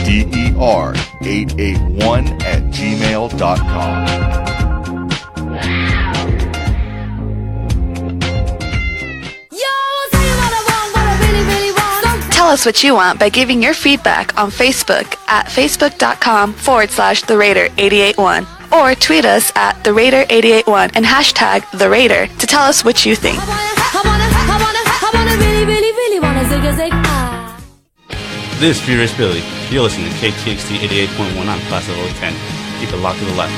KTXT-881@gmail.com. Tell us what you want by giving your feedback on Facebook at facebook.com/TheRaider881 or tweet us at TheRaider881 and hashtag TheRaider to tell us what you think. This is Furious Billy. You're listening to KTXT 88.1 on Class Level 10. Keep it locked to the left.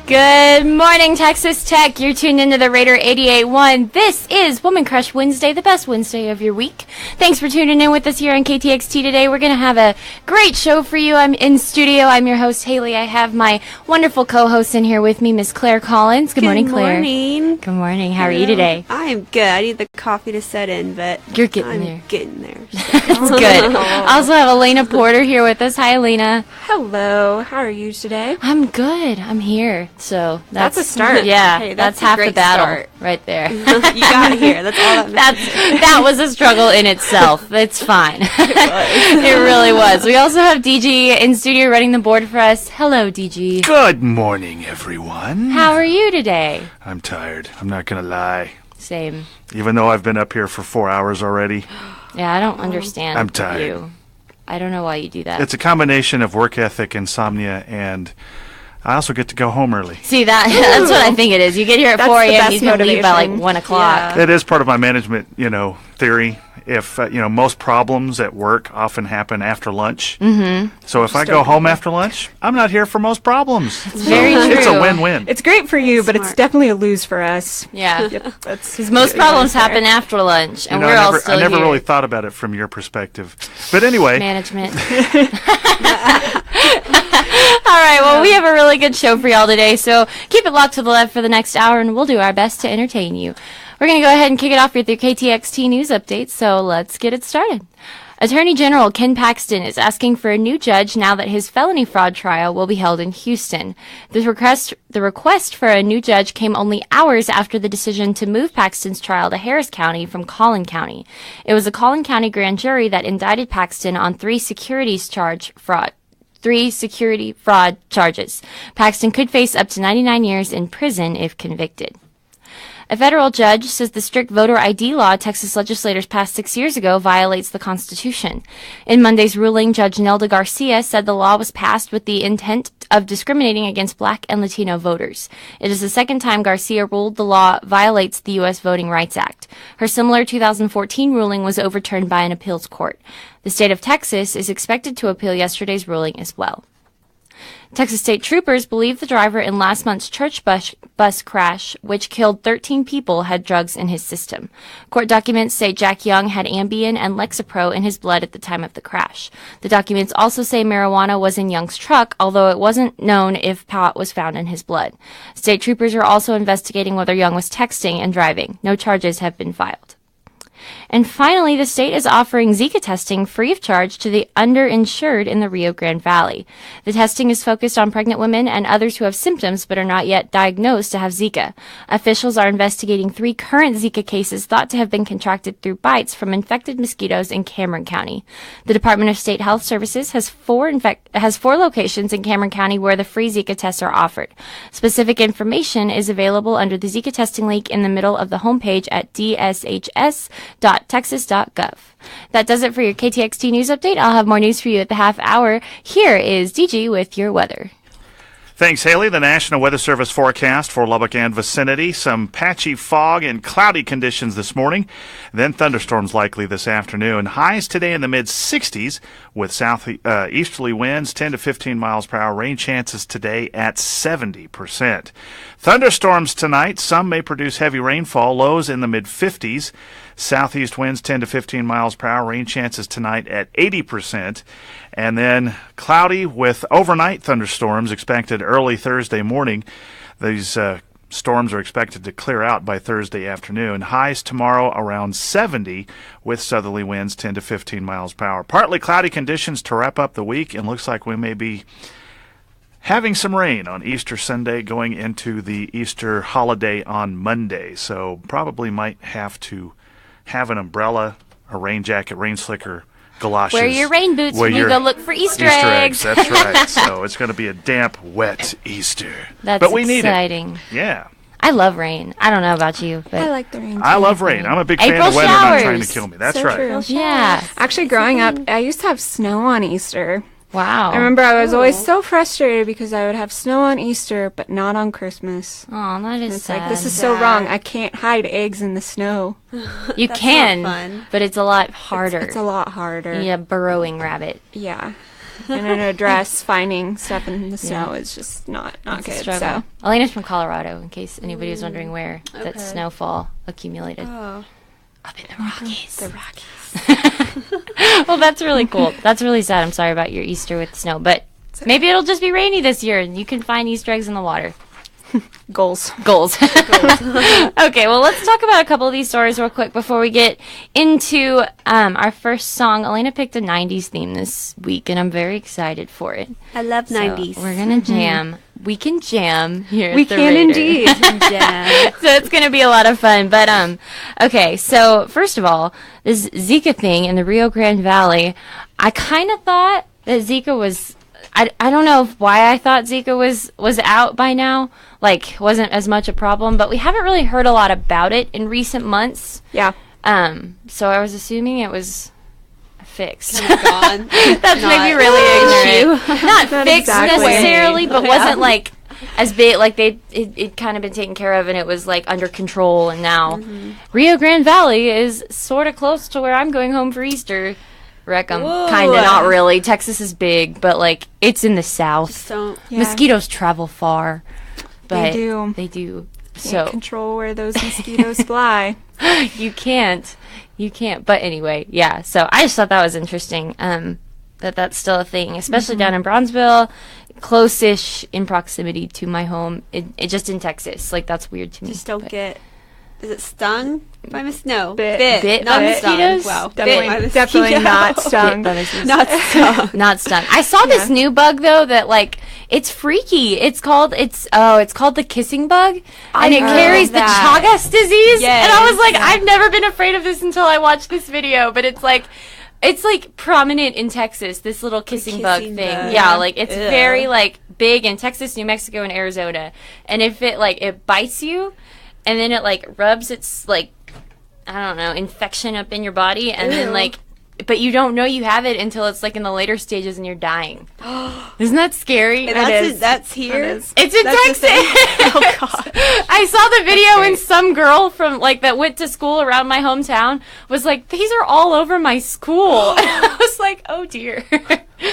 Good morning, Texas Tech. You're tuned into the Raider 88.1. This is Woman Crush Wednesday, the best Wednesday of your week. Thanks for tuning in with us here on KTXT today. We're going to have a great show for you. I'm in studio. I'm your host, Haylee. I have my wonderful co-host in here with me, Miss Claire Collins. Good morning, Claire. Good morning. Good morning. How are you today? I am good. I need the coffee to set in, but You're getting I'm there. getting there. That's good. I also have Alaina Porter here with us. Hi, Alaina. Hello. How are you today? I'm good. I'm here. So That's a start. Yeah, Hey, that's that's a half the great battle start. right there. You got here. That's all that matters. That was a struggle in itself. It's fine. It really was. We also have DG in studio running the board for us. Hello, DG. Good morning, everyone. How are you today? I'm tired. I'm not going to lie. Same. Even though I've been up here for 4 hours already. Yeah, I don't understand. I'm tired. You. I don't know why you do that. It's a combination of work ethic, insomnia, and I also get to go home early. See, that's what I think it is. You get here at That's 4 the a.m., best you can leave by like motivation. 1 o'clock. Yeah. It is part of my management, theory. If, most problems at work often happen after lunch. Mm-hmm. So if I go home after lunch, I'm not here for most problems. It's very true. It's a win-win. It's great for you, but it's Smart. definitely a lose for us. Yeah. That's Because most problems happen after lunch, and we're all still I never here. really thought about it from your perspective. But anyway. Management. All right, well, we have a really good show for y'all today, so keep it locked to the left for the next hour, and we'll do our best to entertain you. We're going to go ahead and kick it off with your KTXT news update, so let's get it started. Attorney General Ken Paxton is asking for a new judge now that his felony fraud trial will be held in Houston. The request for a new judge came only hours after the decision to move Paxton's trial to Harris County from Collin County. It was a Collin County grand jury that indicted Paxton on three security fraud charges. Paxton could face up to 99 years in prison if convicted. A federal judge says the strict voter ID law Texas legislators passed 6 years ago violates the Constitution. In Monday's ruling, Judge Nelda Garcia said the law was passed with the intent of discriminating against Black and Latino voters. It is the second time Garcia ruled the law violates the U.S. Voting Rights Act. Her similar 2014 ruling was overturned by an appeals court. The state of Texas is expected to appeal yesterday's ruling as well. Texas state troopers believe the driver in last month's church bus crash, which killed 13 people, had drugs in his system. Court documents say Jack Young had Ambien and Lexapro in his blood at the time of the crash. The documents also say marijuana was in Young's truck, although it wasn't known if pot was found in his blood. State troopers are also investigating whether Young was texting and driving. No charges have been filed. And finally, the state is offering Zika testing free of charge to the underinsured in the Rio Grande Valley. The testing is focused on pregnant women and others who have symptoms but are not yet diagnosed to have Zika. Officials are investigating 3 current Zika cases thought to have been contracted through bites from infected mosquitoes in Cameron County. The Department of State Health Services has 4 locations in Cameron County where the free Zika tests are offered. Specific information is available under the Zika testing link in the middle of the homepage at dshs.texas.gov. That does it for your KTXT news update. I'll have more news for you at the half hour. Here is DG with your weather. Thanks, Haylee. The National Weather Service forecast for Lubbock and vicinity. Some patchy fog and cloudy conditions this morning. Then thunderstorms likely this afternoon. Highs today in the mid-60s with southeasterly winds 10 to 15 miles per hour. Rain chances today at 70%. Thunderstorms tonight. Some may produce heavy rainfall. Lows in the mid-50s. Southeast winds 10 to 15 miles per hour. Rain chances tonight at 80%. And then cloudy with overnight thunderstorms expected early Thursday morning. These storms are expected to clear out by Thursday afternoon. Highs tomorrow around 70 with southerly winds 10 to 15 miles per hour. Partly cloudy conditions to wrap up the week, and looks like we may be having some rain on Easter Sunday going into the Easter holiday on Monday. So probably might have to have an umbrella, a rain jacket, rain slicker, galoshes. Wear your rain boots when you go look for Easter eggs. That's right. So it's going to be a damp, wet Easter. That's we exciting. Need it. Yeah. I love rain. I don't know about you, but I like the rain. I love rain. I'm a big fan April of weather, not trying showers. to kill me. That's So right. true. yeah. Actually, growing up, I used to have snow on Easter. Wow. I remember I was always so frustrated because I would have snow on Easter, but not on Christmas. Oh, that is It's sad. like, this is so wrong. I can't hide eggs in the snow. You That's can, not fun. but it's a lot harder. It's a lot harder. You need a burrowing rabbit. Yeah. And in a dress, finding stuff in the snow is just not It's a good. struggle. So Elena's from Colorado, in case anybody was wondering where that snowfall accumulated. Oh, Up in the Rockies. the Rockies. Well, that's really cool. That's really sad. I'm sorry about your Easter with snow, but maybe it'll just be rainy this year and you can find Easter eggs in the water. goals. Goals. Okay, well, let's talk about a couple of these stories real quick before we get into our first song. Alaina picked a 90s theme this week, and I'm very excited for it. I love So 90s. we're going to jam. We can jam here We at the can Raider. indeed. Jam. So it's going to be a lot of fun. But, okay, so first of all, this Zika thing in the Rio Grande Valley, I kind of thought that Zika was, I don't know why I thought Zika was out by now, like wasn't as much a problem, but we haven't really heard a lot about it in recent months. Yeah. So I was assuming it was fixed. Gone. That's Not maybe really ignorant. Not fixed exactly. necessarily, but Yeah. wasn't like as big. Like it kind of been taken care of, and it was like under control. And now Rio Grande Valley is sort of close to where I'm going home for Easter. Kind of, not really. Texas is big, but like it's in the south. So Yeah. Mosquitoes travel far, but do. They do. Can't So control where those mosquitoes fly. you can't. But anyway, yeah. So I just thought that was interesting. That's still a thing, especially down in Bronzeville, close-ish in proximity to my home. It just in Texas, like that's weird to me. just don't but- get. Is it stung by mosquito? No, Bit not by stung. mosquitoes? Wow, Definitely, bit by definitely mosquito. not stung. Bit by mosquitoes. Not stung. Not stung. I saw this new bug though that like it's freaky. It's called the kissing bug, and it heard carries the that. Chagas disease. Yes. And I was like, I've never been afraid of this until I watched this video. But it's like prominent in Texas. This little kissing bug kissing thing. bug. Yeah, like it's Ew. very like big in Texas, New Mexico, and Arizona. And if it bites you, and then it like rubs its like I don't know, infection up in your body, and then like, but you don't know you have it until it's like in the later stages and you're dying. Isn't that scary? That's here. It's in That's the Texas. thing. Oh god. I saw the video and some girl from like that went to school around my hometown was like, "These are all over my school." And I was like, "Oh dear."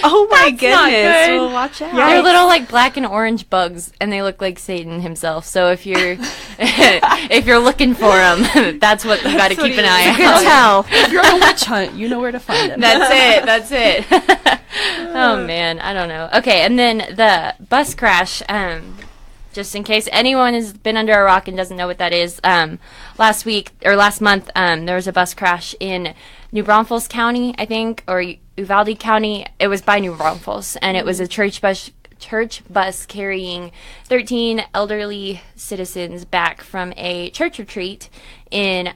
Oh my That's not goodness. good. Well, watch out. They're little like black and orange bugs, and they look like Satan himself. So if you're if you're looking for them, that's what you got to keep an eye out. Tell. If you're on a witch hunt, you know where to find them. That's it. Oh man, I don't know. Okay, and then the bus crash. Just in case anyone has been under a rock and doesn't know what that is, last month, there was a bus crash in New Braunfels County, I think, or Uvalde County. It was by New Braunfels, and it was a church bus carrying 13 elderly citizens back from a church retreat in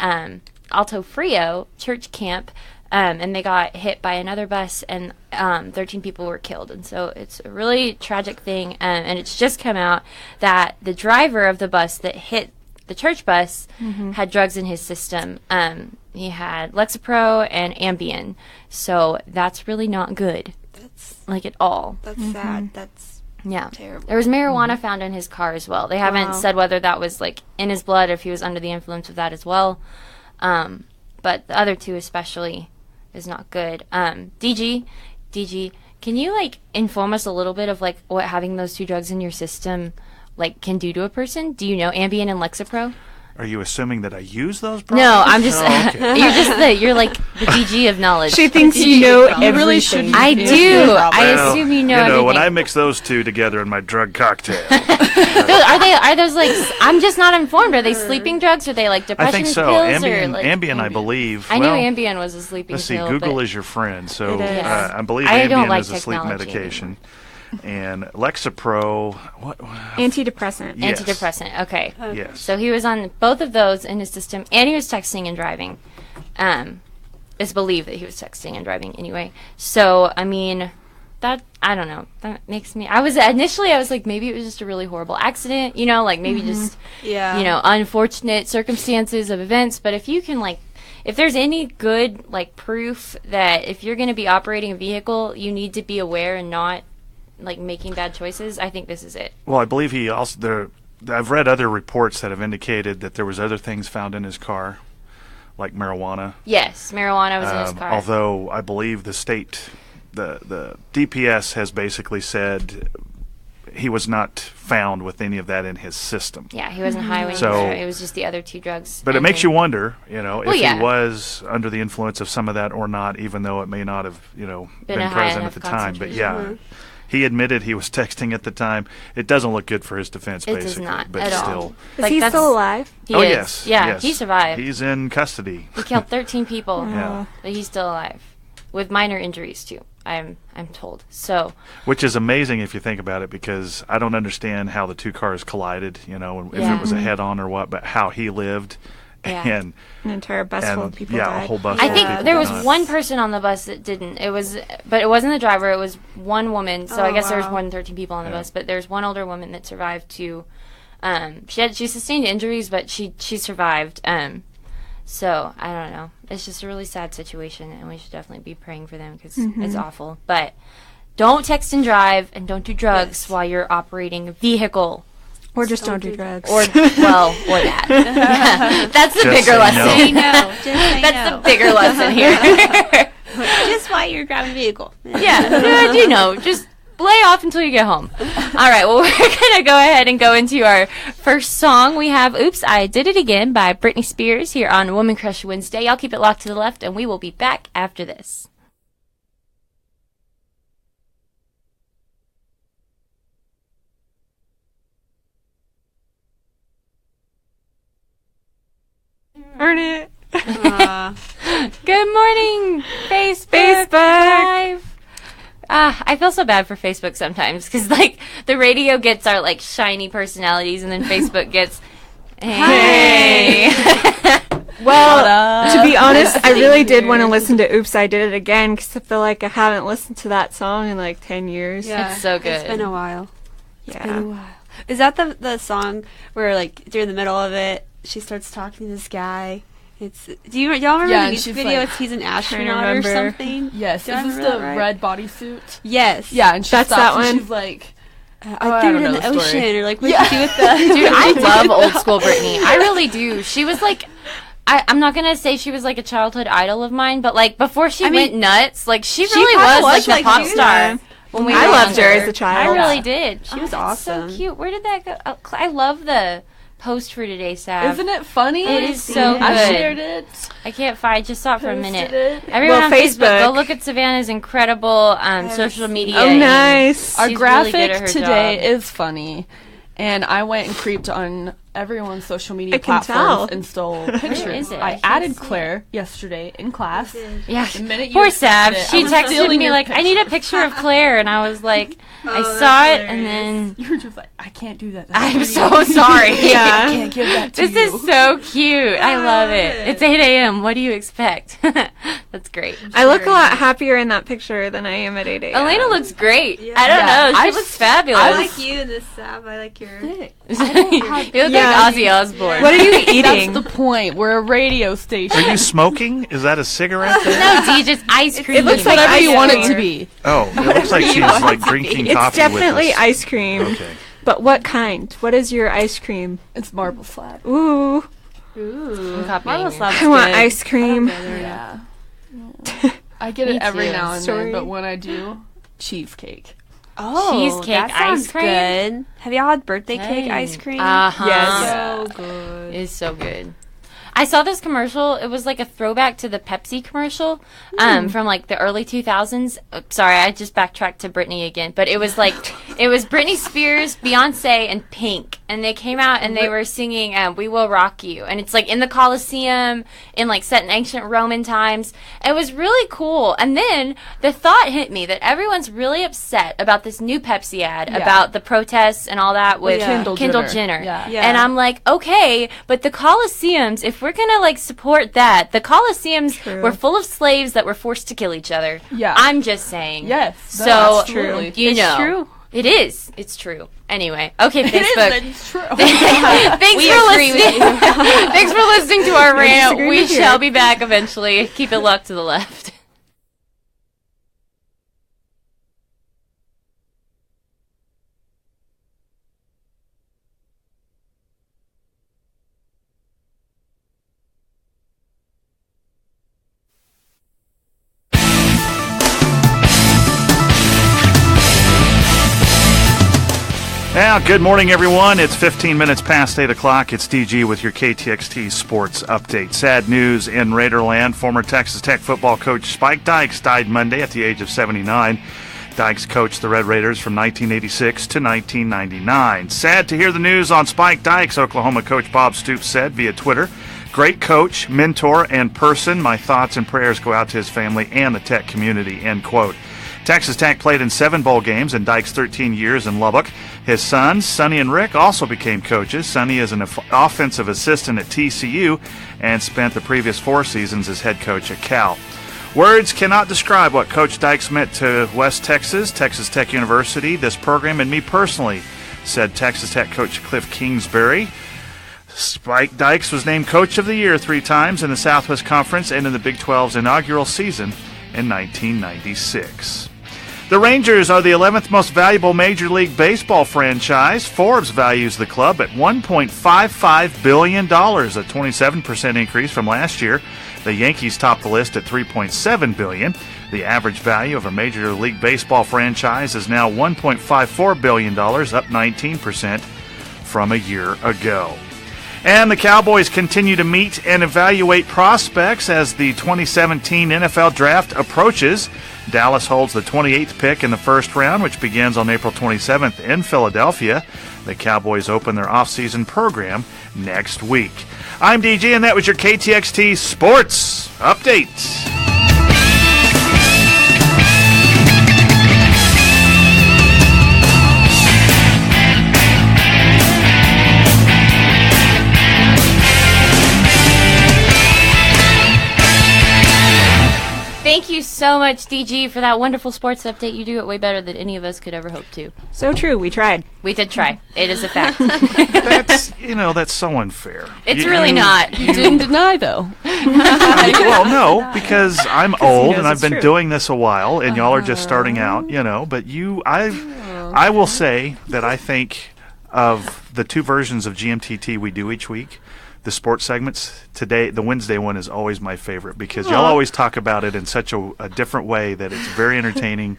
Alto Frio church camp. And they got hit by another bus, and 13 people were killed. And so it's a really tragic thing. And it's just come out that the driver of the bus that hit the church bus had drugs in his system. He had Lexapro and Ambien. So that's really not good, like at all. That's sad. That's Yeah. Terrible. There was marijuana found in his car as well. They haven't said whether that was like in his blood or if he was under the influence of that as well. But the other two especially is not good. DG, can you like inform us a little bit of like what having those two drugs in your system like can do to a person? Do you know Ambien and Lexapro? Are you assuming that I use those products? No, I'm just Oh, okay. you're like the DG of knowledge. She thinks you know everything. really should. I do. I Well, assume you know everything. when I mix those two together in my drug cocktail, Are those like I'm just not informed. Are they sleeping drugs? Are they like I depression think so. pills Ambien, or like Ambien, I believe. I knew well, Ambien was a sleeping Let's see, pill. Google but is your friend. So It is. I believe I don't Ambien like is a sleep technology medication. And Lexapro, what? Antidepressant. Yes. Antidepressant. Okay. Yes. So he was on both of those in his system, and he was texting and driving. It's believed that he was texting and driving anyway. So I mean, that I don't know. That makes me. I was like maybe it was just a really horrible accident. You know, like maybe just Yeah. you know unfortunate circumstances of events. But if you can like. If there's any good like proof that if you're going to be operating a vehicle, you need to be aware and not like making bad choices, I think this is it. Well, I believe he also there. I've read other reports that have indicated that there was other things found in his car, like marijuana. Yes, marijuana was in his car. Although I believe the state, the DPS has basically said he was not found with any of that in his system. Yeah, he wasn't high when he So- was there. It was just the other two drugs. But it and makes then- you wonder, you know, if Well, yeah. he was under the influence of some of that or not, even though it may not have, you know, Been been a high present enough at the time. But yeah, concentration. he admitted he was texting at the time. It doesn't look good for his defense, It does basically. not but at all. still. Is Like, he that's- still alive? He Oh is. yes, Yeah, yes. he survived. He's in custody. He killed 13 people, Yeah. but he's still alive with minor injuries too. I'm told. So Which is amazing if you think about it, because I don't understand how the two cars collided, you know, and if Yeah. it was a head-on or what, but how he lived, Yeah. and An entire bus full of people yeah, died. a whole bus. I full of think people there was died. one person on the bus that didn't. But it wasn't the driver. It was one woman. So I guess there was more than 13 people on the bus. But there's one older woman that survived too. She sustained injuries, but she survived. So I don't know. It's just a really sad situation, and we should definitely be praying for them because it's awful. But don't text and drive, and don't do drugs while you're operating a vehicle. Or just don't do drugs. Or that. That's the Just bigger say lesson. no. Say no. Just say That's no. the bigger lesson here. Just while you're grabbing a vehicle. Yeah, you know, just lay off until you get home. All right, well, we're going to go ahead and go into our first song. We have Oops, I Did It Again by Britney Spears here on Woman Crush Wednesday. Y'all keep it locked to the left, and we will be back after this. Earn it. Good morning, Facebook Live. I feel so bad for Facebook sometimes because, like, the radio gets our, like, shiny personalities, and then Facebook gets, hey. Well, to be honest, I really did want to listen to Oops, I Did It Again because I feel like I haven't listened to that song in like 10 years. Yeah, It's so good. It's been a while. It's been a Yeah. while. Is that the song where, like, during the middle of it, she starts talking to this guy? Y'all remember Yeah, the and music she's video? like- He's an astronaut or remember. something. Yes, Do I this is remember the that right? red bodysuit. Yes. Yeah, and she That's stops that and one? she's like, I threw don't it know in the the story. ocean, or like what you do with the Dude, I love old school Britney. I really do. She was like, I'm not gonna say she was like a childhood idol of mine, but like before she went nuts, like she really kinda was like was, the pop like, star. When we I were loved her younger. as a child. I really did. She was that's awesome. So cute. Where did that go? Oh, I love the post for today, Sav. isn't it funny? It is so I good. shared it. I can't find. Just saw it for a Posted minute. it. Everyone Well, on Facebook, Facebook. go look at Savannah's incredible social media. Oh, and nice. Our she's really good graphic at her today job. is funny, and I went and creeped on everyone's social media I can platforms tell. and stole pictures. is it? I I can't added see Claire yesterday in class. Yeah. The minute you Poor accepted Sav. it, I She was texted stealing me your like, I need a picture of Claire, and I was like, I saw that's it, and then You were just like, I can't do that. That's I'm pretty so easy. sorry. I Yeah. can't give that to This you. is so cute. I love it. It's 8 a.m. What do you expect? That's great. I look a lot happier in that picture than I am at 8 a.m. Elena looks great. Yeah. I don't Yeah, know. She I looks was- fabulous. I like you in this Sav. I like your. Sick. You look like like Ozzy Osbourne. What are you eating? That's the point. We're a radio station. Are you smoking? Is that a cigarette there? No, D, just ice cream. It looks like Whatever ice you want it cream. to be. Oh, it looks like she's like drinking It's coffee definitely with us. ice cream. Okay. But what kind? What is your ice cream? It's marble slab. Ooh, Ooh, copying marble you. slab's I want good. ice cream. Yeah. I get Me it every too. now and Sorry. then, but when I do, cheesecake. Oh, Cheesecake that sounds ice cream? good. Have y'all had birthday cake Dang. ice cream? Uh-huh. Yes. So good. It's so good. I saw this commercial. It was like a throwback to the Pepsi commercial from like the early 2000s. Sorry, I just backtracked to Britney again. But it was like, it was Britney Spears, Beyonce, and Pink. And they came out and they were singing We Will Rock You. And it's like in the Colosseum, in like set in ancient Roman times. It was really cool. And then the thought hit me that everyone's really upset about this new Pepsi ad, Yeah. about the protests and all that with Kendall Jenner. Yeah. Yeah. And I'm like, okay, but the Colosseums, if we're gonna like support that, the Colosseums were full of slaves that were forced to kill each other. Yeah. I'm just saying. Yes. So that's true. you It's know, true. it is. It's true. Anyway, okay, Facebook. It's true. Thanks We for agree listening. Thanks for listening to our rant. disagree We with you. shall be back eventually. Keep it locked to the left. Now, good morning, everyone. It's 15 minutes past 8 o'clock. It's DG with your KTXT Sports Update. Sad news in Raiderland. Former Texas Tech football coach Spike Dykes died Monday at the age of 79. Dykes coached the Red Raiders from 1986 to 1999. Sad to hear the news on Spike Dykes, Oklahoma coach Bob Stoops said via Twitter. Great coach, mentor, and person. My thoughts and prayers go out to his family and the Tech community, end quote. Texas Tech played in 7 bowl games in Dykes' 13 years in Lubbock. His sons, Sonny and Rick, also became coaches. Sonny is an offensive assistant at TCU and spent the previous 4 seasons as head coach at Cal. Words cannot describe what Coach Dykes meant to West Texas, Texas Tech University, this program, and me personally, said Texas Tech coach Cliff Kingsbury. Spike Dykes was named Coach of the Year 3 times in the Southwest Conference and in the Big 12's inaugural season in 1996. The Rangers are the 11th most valuable Major League Baseball franchise. Forbes values the club at $1.55 billion, a 27% increase from last year. The Yankees top the list at $3.7 billion. The average value of a Major League Baseball franchise is now $1.54 billion, up 19% from a year ago. And the Cowboys continue to meet and evaluate prospects as the 2017 NFL Draft approaches. Dallas holds the 28th pick in the first round, which begins on April 27th in Philadelphia. The Cowboys open their offseason program next week. I'm DG, and that was your KTXT Sports Update. Thank you so much, DG, for that wonderful sports update. You do it way better than any of us could ever hope to. So true. We tried. We did try. It is a fact. That's so unfair. It's really not. You didn't deny, though. Well, no, because I'm old and I've it's been true. doing this a while, and y'all are just starting out, But I will say that I think of the 2 versions of GMTT we do each week. The sports segments today, the Wednesday one is always my favorite because y'all always talk about it in such a different way that it's very entertaining,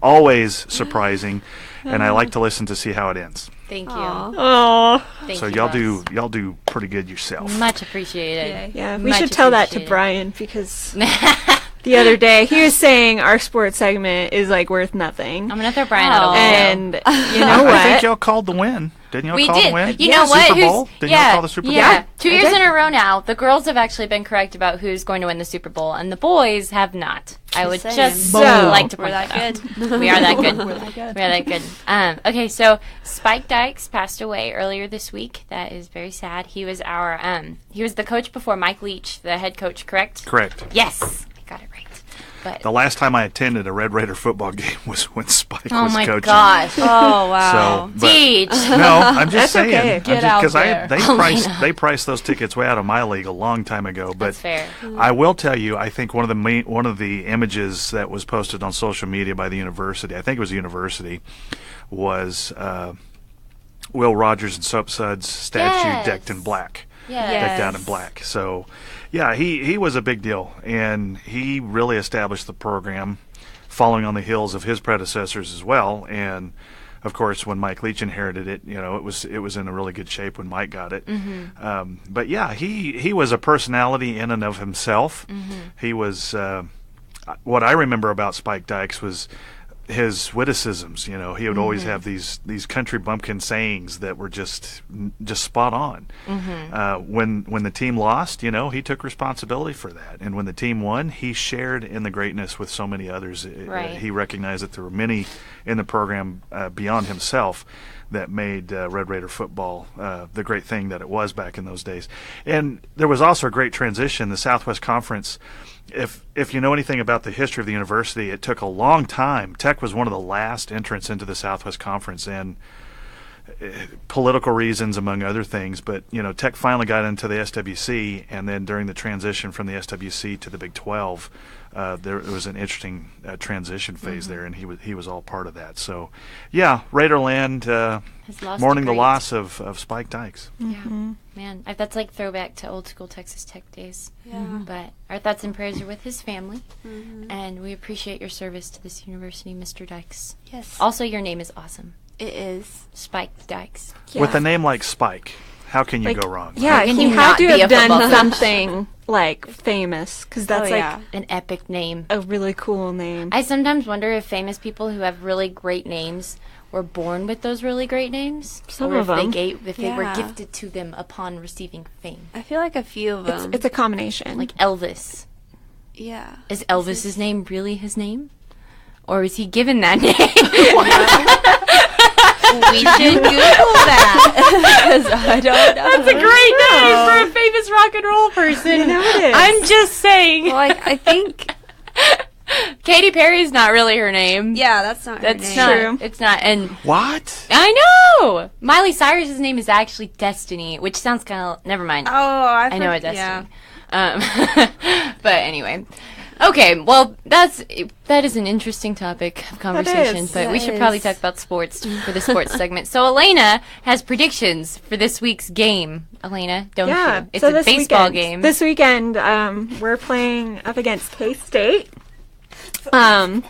always surprising, and I like to listen to see how it ends. Thank you. Oh, Thank So you, y'all do pretty good yourself. Much appreciated. yeah. We Much should tell that to appreciated. Brian because the other day he was saying our sports segment is like worth nothing. I'm going to throw Brian out of the And you know I think what? y'all called the win. Didn't y'all We call did. the win? You know what? Super Bowl? Didn't y'all call the Super Bowl? Yeah. 2 years did. in a row now. The girls have actually been correct about who's going to win the Super Bowl, and the boys have not. I would Saying. just So- like to We're point that that good. out. We are that good. We're that good. We are that good. Okay, so Spike Dykes passed away earlier this week. That is very sad. He was he was the coach before Mike Leach, the head coach, correct? Correct. Yes. I got it right. But The last time I attended a Red Raider football game was when Spike oh was my coaching. gosh, Oh wow. So, but, Deej. no, I'm just saying. okay. Get out Because there. they priced those tickets way out of my league a long time ago. But That's fair. I will tell you, I think one of the images that was posted on social media by the university, I think it was the university, was Will Rogers and Soap Suds statue Yes. decked in black. Yeah. Decked out in black. So, yeah, he was a big deal, and he really established the program, following on the heels of his predecessors as well. And of course, when Mike Leach inherited it, it was in a really good shape when Mike got it. But yeah, he was a personality in and of himself. He was what I remember about Spike Dykes was his witticisms. He would always have these country bumpkin sayings that were just spot on. When the team lost, he took responsibility for that, and when the team won, he shared in the greatness with so many others. Right. He recognized that there were many in the program beyond himself that made Red Raider football the great thing that it was back in those days. And there was also a great transition. The Southwest Conference, if you know anything about the history of the university, it took a long time. Tech was one of the last entrants into the Southwest Conference, and political reasons among other things, but Tech finally got into the SWC, and then during the transition from the SWC to the Big 12, there was an interesting transition phase there, and he was all part of that. So, yeah, Raiderland mourning the loss of Spike Dykes. Yeah, man, that's like throwback to old school Texas Tech days. Yeah. But our thoughts and prayers are with his family, and we appreciate your service to this university, Mr. Dykes. Yes. Also, your name is awesome, It is. Spike Dykes. With a name like Spike, how can you go wrong? Yeah, can he you had not to be a have done football coach? something like famous, because that's like An epic name. a really cool name. I sometimes wonder if famous people who have really great names were born with those really great names, Some or of if them. they were Yeah. gifted to them upon receiving fame. I feel like a few of them. It's a combination. Like Elvis. yeah. Is Elvis's name really his name? Or is he given that name? We should Google that. Because I don't know. That's a great name for a famous rock and roll person. it is. I'm just saying. Well, I think. Katy Perry's not really her name. Yeah, that's not her That's name. not. True. It's not. And What? I know! Miley Cyrus's name is actually Destiny, which sounds kind of. Never mind. Oh, I know a Yeah. Destiny. But anyway. Okay, well, that is an interesting topic of conversation, is. but we That should probably is. talk about sports for the sports segment. So Alaina has predictions for this week's game. Alaina, don't yeah, you? It's so a this baseball weekend, game. This weekend, we're playing up against K-State. The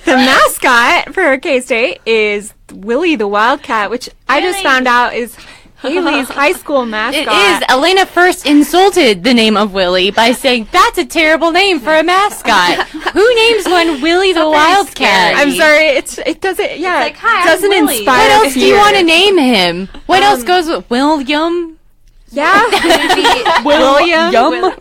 mascot for K-State is Willie the Wildcat, which I just found out is Haylee's high school mascot. It is. Alaina first insulted the name of Willie by saying, that's a terrible name for a mascot. Who names one Willie the Wildcat? I'm sorry, it doesn't. Yeah, like, "Hi, it I'm doesn't Willie." inspire. What else do you fear. want to name him? What else goes with William? Yeah, William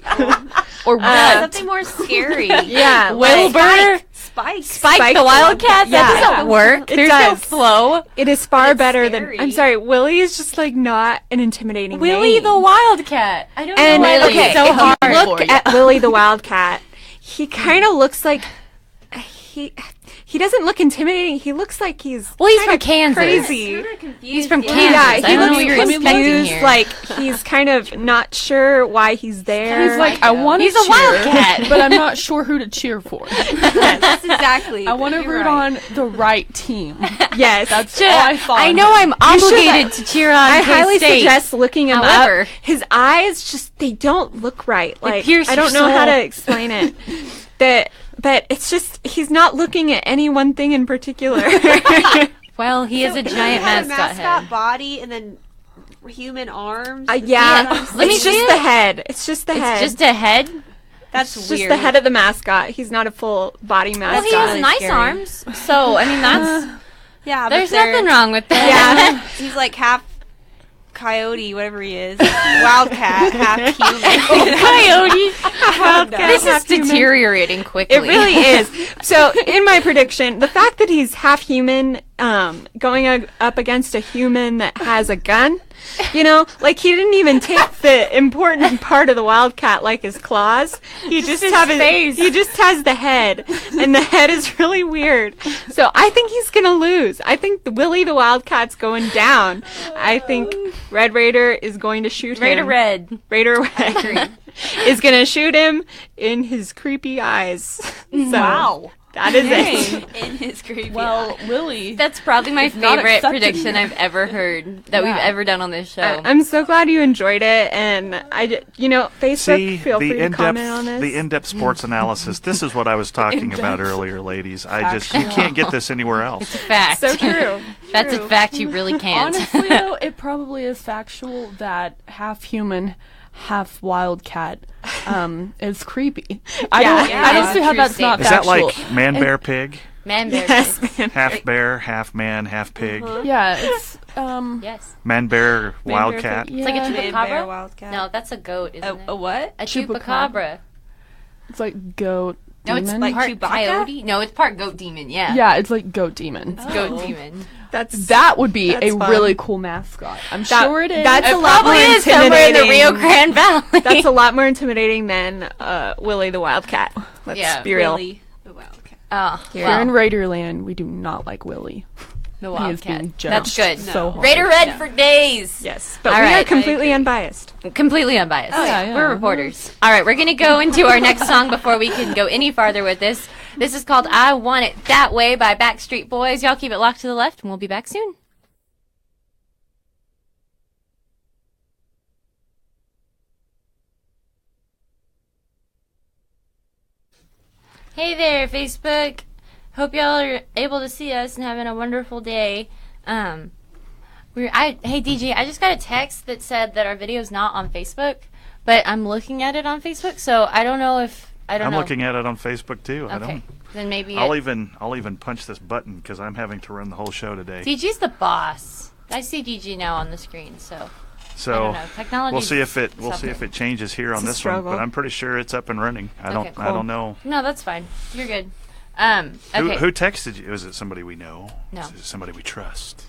or Something more scary. yeah, Wilbur? Spike. Spike the Wildcat? Yeah. That doesn't work. It There's no does. flow. It is far better scary. than. I'm sorry, Willie is just like not an intimidating Willie name. the Wildcat. I don't And know why okay, it's so if hard you look for you. at Willie the Wildcat, he kind of looks like he doesn't look intimidating. He looks like he's Well, he's kinda from Kansas. crazy. He's from Yeah, Kansas. I he don't know looks what you're expecting confused. here. Like he's kind of not sure why he's there. He's like, I want to He's a cheer, Wildcat. but I'm not sure who to cheer for. That's exactly. I want to root on the right team. yes, That's all I thought. I know I'm obligated to cheer on I highly K-State. suggest looking him However- up. His eyes they don't look right. Like pierce I don't your know how soul. to explain it. But it's just he's not looking at any one thing in particular. Well, he is a giant had mascot a head. mascot body and then human arms. Yeah, Let me it's see just it. the head. It's just the head. It's just a head. That's It's weird. just the head of the mascot. He's not a full body Well, mascot. he has really nice scary. arms. So, I mean, that's... Yeah, there's but they're- nothing wrong with that. Yeah. He's like half coyote, whatever he is, wildcat, half human. Coyote. Wildcat, This is half human. deteriorating quickly. It really is. So, in my prediction, the fact that he's half human going up against a human that has a gun. You know, like he didn't even take the important part of the wildcat, like his claws. He just has face. He just has the head, and the head is really weird. So I think he's gonna lose. I think Willie the wildcat's going down. I think Red Raider is going to shoot him. Raider Red is gonna shoot him in his creepy eyes. So, Wow. that is it. In his creepy Well, eye. Willie. That's probably my not favorite accepted prediction here. I've ever heard that we've Yeah. ever done on this show. I'm so glad you enjoyed it, and Facebook, See, feel free to comment on the this. in-depth sports analysis. This is what I was talking about earlier, ladies. You can't get this anywhere else. Fact. So true. That's a fact you really can't. Honestly, though, it probably is factual that half human, half wildcat is creepy. I don't see how True that's not Is that factual. like man, bear, pig? Man bear. Yes, man. Half bear, half man, half pig. Yeah, it's Yes. Man, bear, wildcat. yeah, It's like a Man, bear, chupacabra? wildcat. No, that's a goat, isn't it? A what? A Chupacabra. chupacabra. it's like goat. No, it's demon. like part Chewbacca? coyote. No, it's part goat demon. Yeah. Yeah, it's like goat demon. It's goat demon. That would be That's a fun. really cool mascot. I'm sure it is. That's It a lot more probably is somewhere in the intimidating. Rio Grande Valley. That's a lot more intimidating than Willie the wildcat. Let's Yeah, be real. Willie the wildcat. Oh, Here well, in Raiderland, we do not like Willie. the He is being wildcat. judged That's good. so hard. Raider Red for days. Yes, but All we are right. completely unbiased. Completely unbiased. yeah. We're reporters. All right, we're going to go into our next song before we can go any farther with this. This is called I Want It That Way by Backstreet Boys. Y'all keep it locked to the left, and we'll be back soon. Hey there, Facebook. Hope y'all are able to see us and having a wonderful day. Hey DJ, I just got a text that said that our video's not on Facebook, but I'm looking at it on Facebook, so I don't know if I'm looking at it on Facebook too. I Okay, don't. then maybe I'll even punch this button because I'm having to run the whole show today. DG's the boss. I see DG now on the screen, so I So don't know. Technology. we'll see if it changes here on a this one. struggle. But I'm pretty sure it's up and running. I Okay, don't know. No, that's fine. You're good. Okay. Who texted you? Is it somebody we know? No. Is it somebody we trust?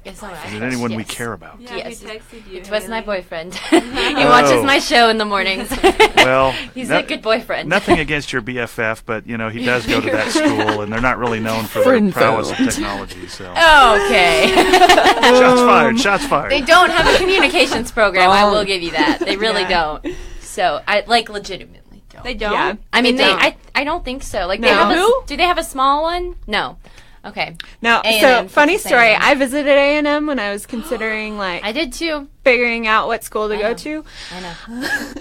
Yes, all right. Is it anyone we Yes. care about? Yeah, Yes. who texted you? It was my Haley? boyfriend. He watches my show in the mornings. Well, He's no- a good boyfriend. Nothing against your BFF, but he does go to that school, and they're not really known for their Friend prowess of zone. technology. So Okay. shots fired! Shots fired! They don't have a communications program. I will Wrong. give you that. They really Yeah. don't. So I legitimately don't. They don't? Yeah. I mean, They don't. I don't think so. Like, they No. have Who? do they have a small one? No. Okay. No, A&M, so funny what's the story. same? I visited A&M when I was considering I did too. figuring out what school to I go know. to. I know.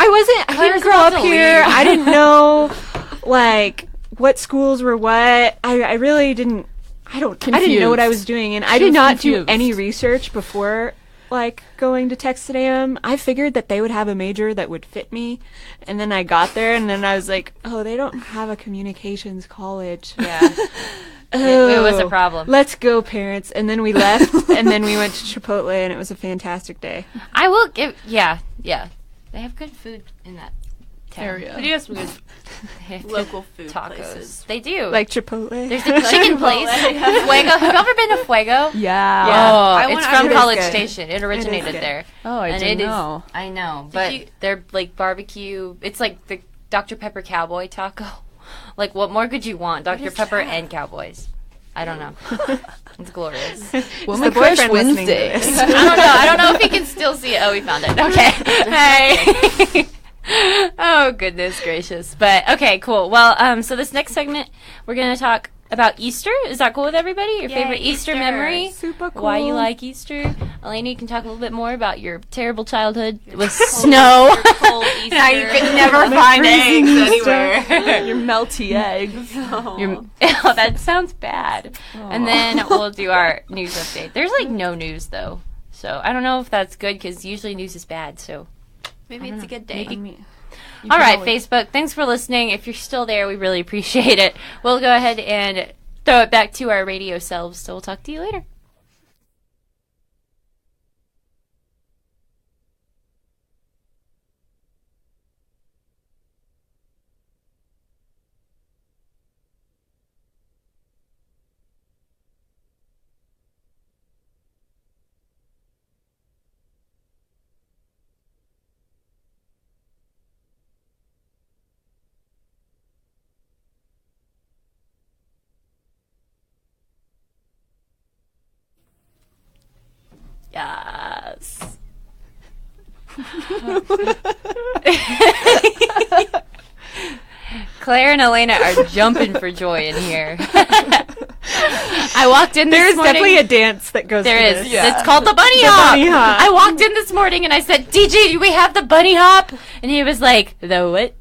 I Claire's didn't grow about up to here. leave. I didn't know like what schools were what. I really didn't. I didn't know what I was doing, and I She did was not do confused. any research before like going to Texas A&M. I figured that they would have a major that would fit me, and then I got there, and then I was like, oh, they don't have a communications college. Yeah. It was a Oh, problem. Let's go, parents. And then we left, and then we went to Chipotle, and it was a fantastic day. I will give. Yeah. They have good food in that town. Area. They do have some good Local food tacos. places. They do. Like Chipotle. There's the chicken place. Fuego. Have you ever been to Fuego? Yeah. Oh, I it's wanna- from it is College good. Station. It originated good. there. Oh, I And didn't it is- know. I know, but you- they're like barbecue. It's like the Dr. Pepper Cowboy taco. Like, what more could you want? Dr. Pepper and Cowboys. I don't know. It's glorious. Woman the Crush boyfriend listening to Wednesday. this? I don't know if he can still see it. Oh, we found it. Okay. Hey. Oh, goodness gracious. But okay, cool. Well, so this next segment we're going to talk about Easter. Is that cool with everybody? Your Yay, favorite Easter Easter. memory? Super cool. Why you like Easter? Alaina, you can talk a little bit more about your terrible childhood with snow. Cold Easter. How you could never find eggs anywhere. Your melty eggs. Oh, that sounds bad. And then we'll do our news update. There's like no news though, so I don't know if that's good because usually news is bad. So Maybe it's a good day. all right, Facebook. Thanks for listening. If you're still there, we really appreciate it. We'll go ahead and throw it back to our radio selves. So we'll talk to you later. Claire and Alaina are jumping for joy in here. I walked in this morning. There's definitely a dance that goes There with is. this. Yeah. It's called the bunny hop. Bunny hop. I walked in this morning and I said, DJ, do we have the bunny hop? And he was like, the what?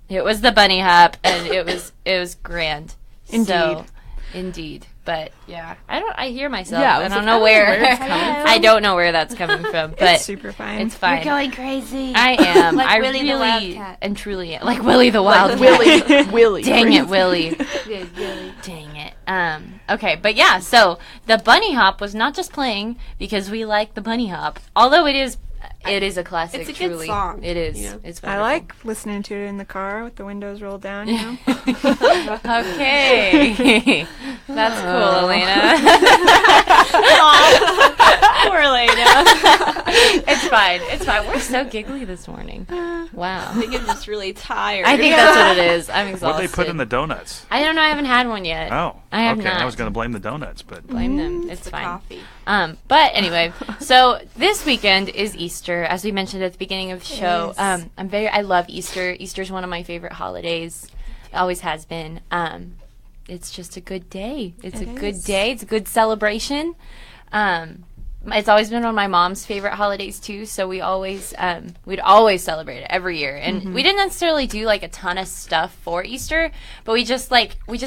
It was the bunny hop, and it was grand. Indeed. But yeah, I hear myself. Yeah, I don't know where. it's coming from. I don't know where that's coming from, but It's super fine. it's fine. You're going crazy. I am. Like I Willie the really Wildcat. and truly am. Like Willie the Wildcat. Willie. Dang it, Willie. Good, really. Dang it. Okay, but yeah, so the bunny hop was not just playing because we like the bunny hop, although it is a classic. It's a good truly. song, It is. you know? It's I wonderful. like listening to it in the car with the windows rolled down, you know? Okay. That's cool, Alaina. Poor Alaina. It's fine. It's fine. We're so giggly this morning. Wow. I think I'm just really tired. I think that's what it is. I'm exhausted. What do they put in the donuts? I don't know. I haven't had one yet. Oh, I have okay. not. I was going to blame the donuts, but Blame them. It's the fine. coffee. But anyway, so this weekend is Easter, as we mentioned at the beginning of the show. I love Easter. Easter's one of my favorite holidays. It always has been. It's just a good day. It's a good day. It's a good celebration. It's always been one of my mom's favorite holidays too, so we'd always celebrate it every year. And we didn't necessarily do like a ton of stuff for Easter, but we just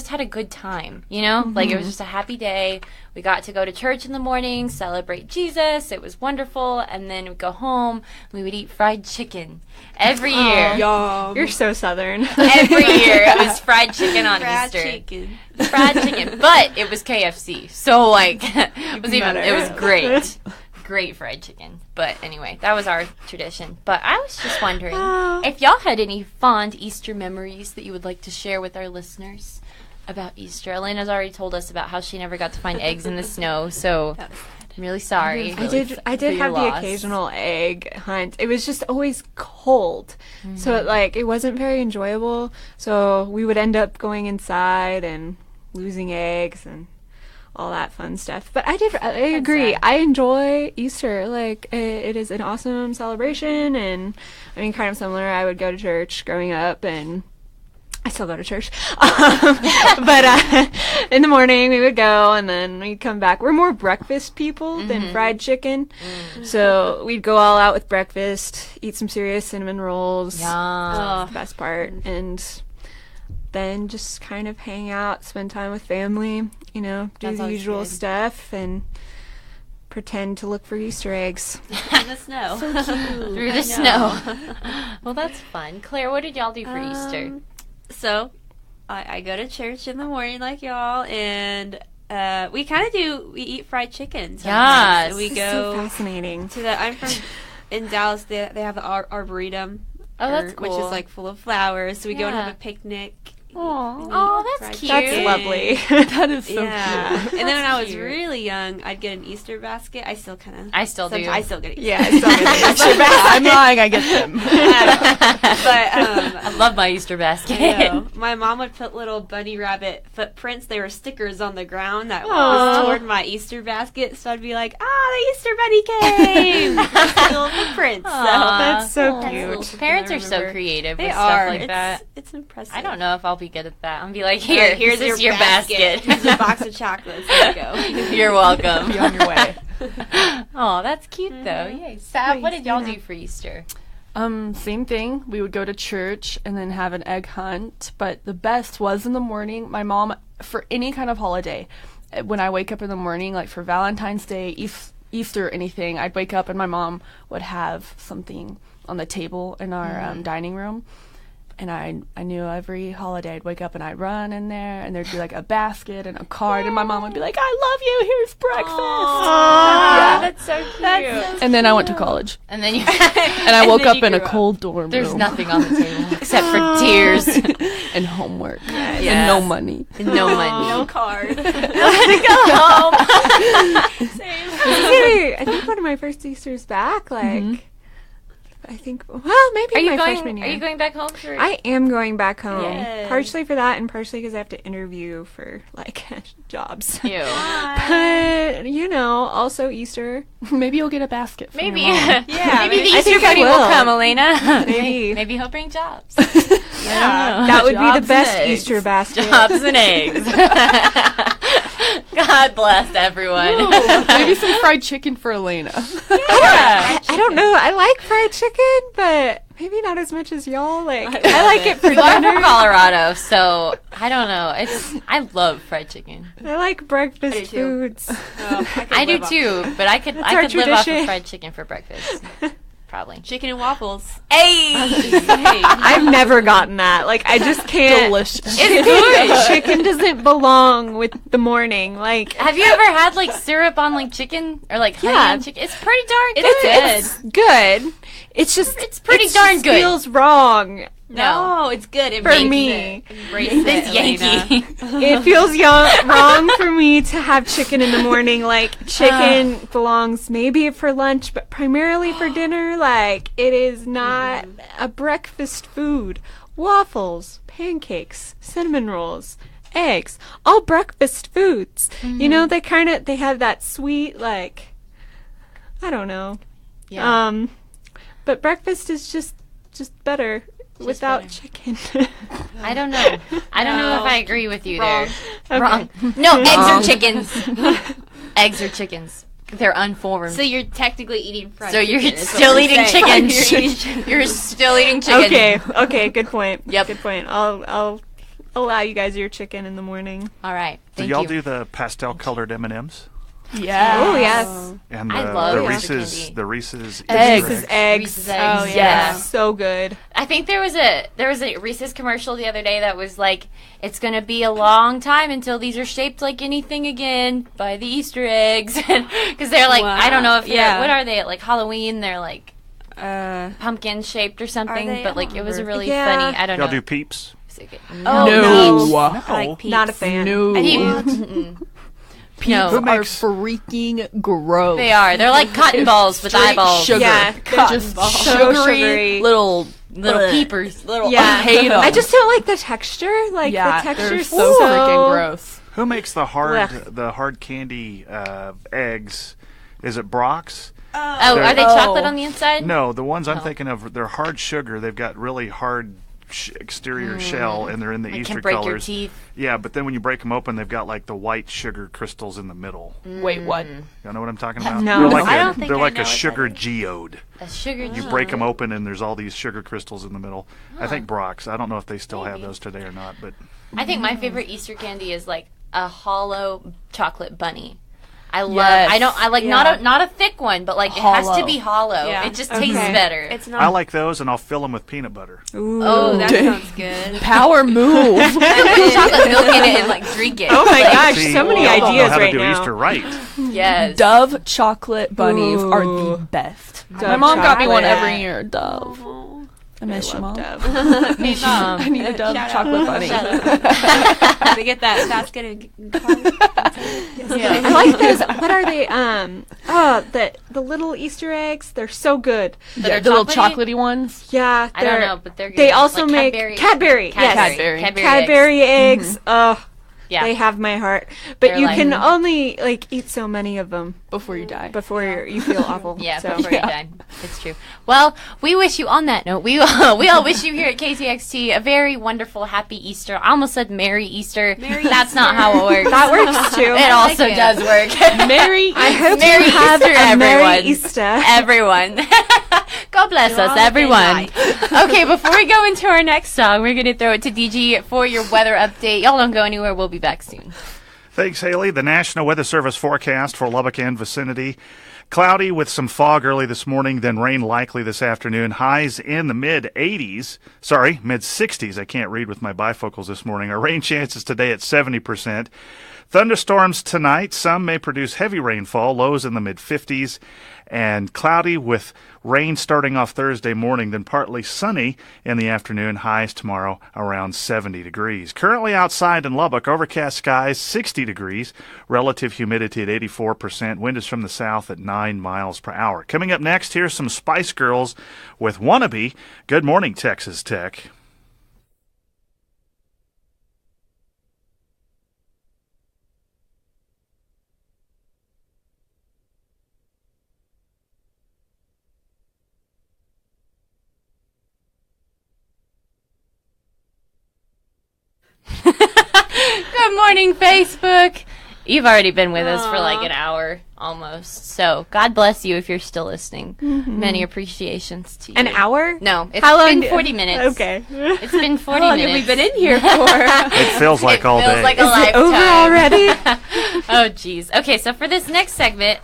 had a good time, you know? Like it was just a happy day. We got to go to church in the morning, celebrate Jesus. It was wonderful, and then we'd go home. We would eat fried chicken every year. Yum. You're so southern. Every year it was fried chicken on Fried Easter. chicken. Fried chicken, but it was KFC, so like it was great, great fried chicken. But anyway, that was our tradition. But I was just wondering if y'all had any fond Easter memories that you would like to share with our listeners about Easter. Elena's already told us about how she never got to find eggs in the snow, so I'm really sorry. I did have the occasional egg hunt. It was just always cold. So it wasn't very enjoyable. So we would end up going inside and losing eggs and all that fun stuff. But I agree. sad. I enjoy Easter. Like it is an awesome celebration, and I mean kind of similar. I would go to church growing up, and I still go to church. But in the morning we would go, and then we'd come back. We're more breakfast people than fried chicken. So we'd go all out with breakfast, eat some serious cinnamon rolls. That's the best part. And then just kind of hang out, spend time with family, do That's the always usual good. stuff, and pretend to look for Easter eggs. In the snow. Through the snow. Well, that's fun. Claire, what did y'all do for Easter? So, I go to church in the morning like y'all, and we eat fried chicken. sometimes. Yes. And we This is so go fascinating. I'm in Dallas. They have the Arboretum. Oh, that's Which cool. is like full of flowers. So we go and Yeah. have a picnic. Oh, that's fried cute. That's lovely. That is so Yeah. cute. And then when I was cute. really young, I'd get an Easter basket. I still kind of. I still do. I still get Easter. Yeah, it's so good. I'm lying. I get them. But I love my Easter basket. I know. My mom would put little bunny rabbit footprints. They were stickers on the ground that was toward my Easter basket. So I'd be like, the Easter bunny came! Little footprints. So That's so That's cute. little- Parents I are so remember. creative They with are. stuff like that. It's impressive. I don't know if I'll be good at that. I'm be like, Here, here's your basket. Here's a box of chocolates. There you go. You're welcome. Be on your way. Oh, that's cute though. Yay. Sab, what did y'all do for Easter? Same thing. We would go to church and then have an egg hunt. But the best was in the morning. My mom, for any kind of holiday, when I wake up in the morning, like for Valentine's Day, Easter, anything, I'd wake up and my mom would have something on the table in our dining room. And I knew every holiday I'd wake up and I'd run in there, and there'd be like a basket and a card, and my mom would be like, "I love you. Here's breakfast." Yeah, that's so cute. And then I went to college, And then you and I woke up in a cold dorm there's room. nothing on the table except for tears and homework Yes. and no money. and no money. No card. I think one of my first Easters back, I think, well, maybe Are you my going? freshman year. Are you going back home for? I am going back home. Yay. Partially for that and partially because I have to interview for, like, jobs. you. But, also Easter. Maybe you'll get a basket from Maybe. your mom. Yeah, Maybe the I Easter think I Bunny will will. come, Alaina. Maybe. Maybe he'll bring jobs. Yeah. That would be Jobs the and best eggs. Easter basket. Jobs and eggs. God bless everyone. Maybe some fried chicken for Alaina. Yeah. I don't know. I like fried chicken, but maybe not as much as y'all. Like, I like it for I'm from dinner. Colorado, so I don't know. I love fried chicken. I like breakfast too. foods. I do too, but I could our live off of tradition. fried chicken for breakfast. Probably. Chicken and waffles. Hey, I've never gotten that. Like, I just can't. Delicious. it's good. Chicken doesn't belong with the morning. Like, Have you ever had like syrup on like chicken or like honey Yeah. on chicken? It's pretty darn good. it's good. It's just It's pretty it darn just good. Feels wrong. No. No, it's good. For Embrace me. it. Embrace This it, Yankee. It feels wrong for me to have chicken in the morning. Like, chicken belongs maybe for lunch, but primarily for dinner. Like, it is not a breakfast food. Waffles, pancakes, cinnamon rolls, eggs, all breakfast foods. They have that sweet, like, I don't know. Yeah. But breakfast is just better without better. chicken. I don't know. I don't know if I agree with you Wrong. there. Wrong. No, eggs are chickens. Eggs are chickens. They're unformed. So you're technically eating fried So you're chicken, is what still we're eating saying. chicken. You're still eating chicken. Okay, good point. Yep. Good point. I'll allow you guys your chicken in the morning. All right. Do Thank y'all you. do the pastel-colored M&Ms? Yeah. Oh, yes. And I love the Easter Reese's, candy. the Reese's Eggs. Easter eggs? Eggs. Reese's eggs. Oh, Yeah. yeah. So good. I think there was a Reese's commercial the other day that was like, it's gonna be a long time until these are shaped like anything again. Buy the Easter eggs, because they're like, I don't know if they're what are they at, like Halloween? They're like pumpkin shaped or something, they? but like it was really Yeah. funny. I don't Y'all know. do Peeps? Oh No. I like Peeps. Not a fan. No. Peeps no, Who are makes- freaking gross. they are. They're like cotton balls with Straight eyeballs. sugar. Yeah, Just So sugary, sugary. little Little peepers. Little Yeah. I hate 'em. I just don't like the texture. Like, Yeah, the they're texture's so freaking gross. Who makes the Blech. hard candy eggs? Is it Brock's? Oh, are they Oh. chocolate on the inside? No, the ones I'm thinking of, they're hard sugar. They've got really hard exterior shell, and they're in the Like Easter can break your colors. teeth. Yeah, but then when you break them open, they've got like the white sugar crystals in the middle. Wait, what? You know what I'm talking about? No. They're like I a, don't think they're I like know a what that sugar is. geode. A sugar. You break them open, and there's all these sugar crystals in the middle. I think Brock's. I don't know if they still have those today or not, but I think my favorite Easter candy is like a hollow chocolate bunny. I love. Yes. I like not a thick one, but like it has to Hollow. be hollow. Yeah. It just tastes Okay. better. It's I not. like those, and I'll fill them with peanut butter. oh, That Dang. sounds good. Power move. put chocolate milk in it and like drink it. Oh my Like, gosh, See, so many y'all don't know ideas how to right do now. Easter right. Yes. Dove chocolate bunnies are the Ooh. best. My Dove mom got me one chocolate. every year. Dove. I miss you, mom. Hey, Mom. I need a Dove Shout out. chocolate bunny. They get that basket and I like those. What are they? The little Easter eggs. They're so good. Yeah, are the little chocolatey? chocolatey ones. Yeah, I don't know, but they're good. They also Like make Cadbury. Yes. Cadbury. Cadbury eggs. Oh, Yeah. they have my heart. But They're you like- can only like eat so many of them Before you die. before you feel awful. Yeah, So. before you die. It's true. Well, we wish you, on that note, we all wish you here at KTXT a very wonderful, happy Easter. I almost said Merry Easter. That's not how it works. That works too. It also it. does work. Merry I hope Merry you have Easter, a Merry everyone. Easter. Everyone. God bless us, all a good everyone. night. Okay, before we go into our next song, we're going to throw it to DG for your weather update. Y'all don't go anywhere. We'll be back soon. Thanks, Haley. The National Weather Service forecast for Lubbock and vicinity. Cloudy with some fog early this morning, then rain likely this afternoon. Highs in the mid-60s. I can't read with my bifocals this morning. Our rain chances today at 70%. Thunderstorms tonight. Some may produce heavy rainfall. Lows in the mid-50s. And cloudy with rain starting off Thursday morning, then partly sunny in the afternoon. Highs tomorrow around 70 degrees. Currently outside in Lubbock, overcast skies, 60 degrees. Relative humidity at 84%. Wind is from the south at 9. 9 miles per hour. Coming up next, here's some Spice Girls with Wannabe. Good morning, Texas Tech. Good morning, Facebook. You've already been with us for like an hour almost. So God bless you if you're still listening. Many appreciations to you. An hour? No, it's How long been 40 minutes. Okay. It's been 40 How long minutes. have we been in here for? It feels like all feels day. like a Is it lifetime. over already? Oh, jeez. Okay, so for this next segment,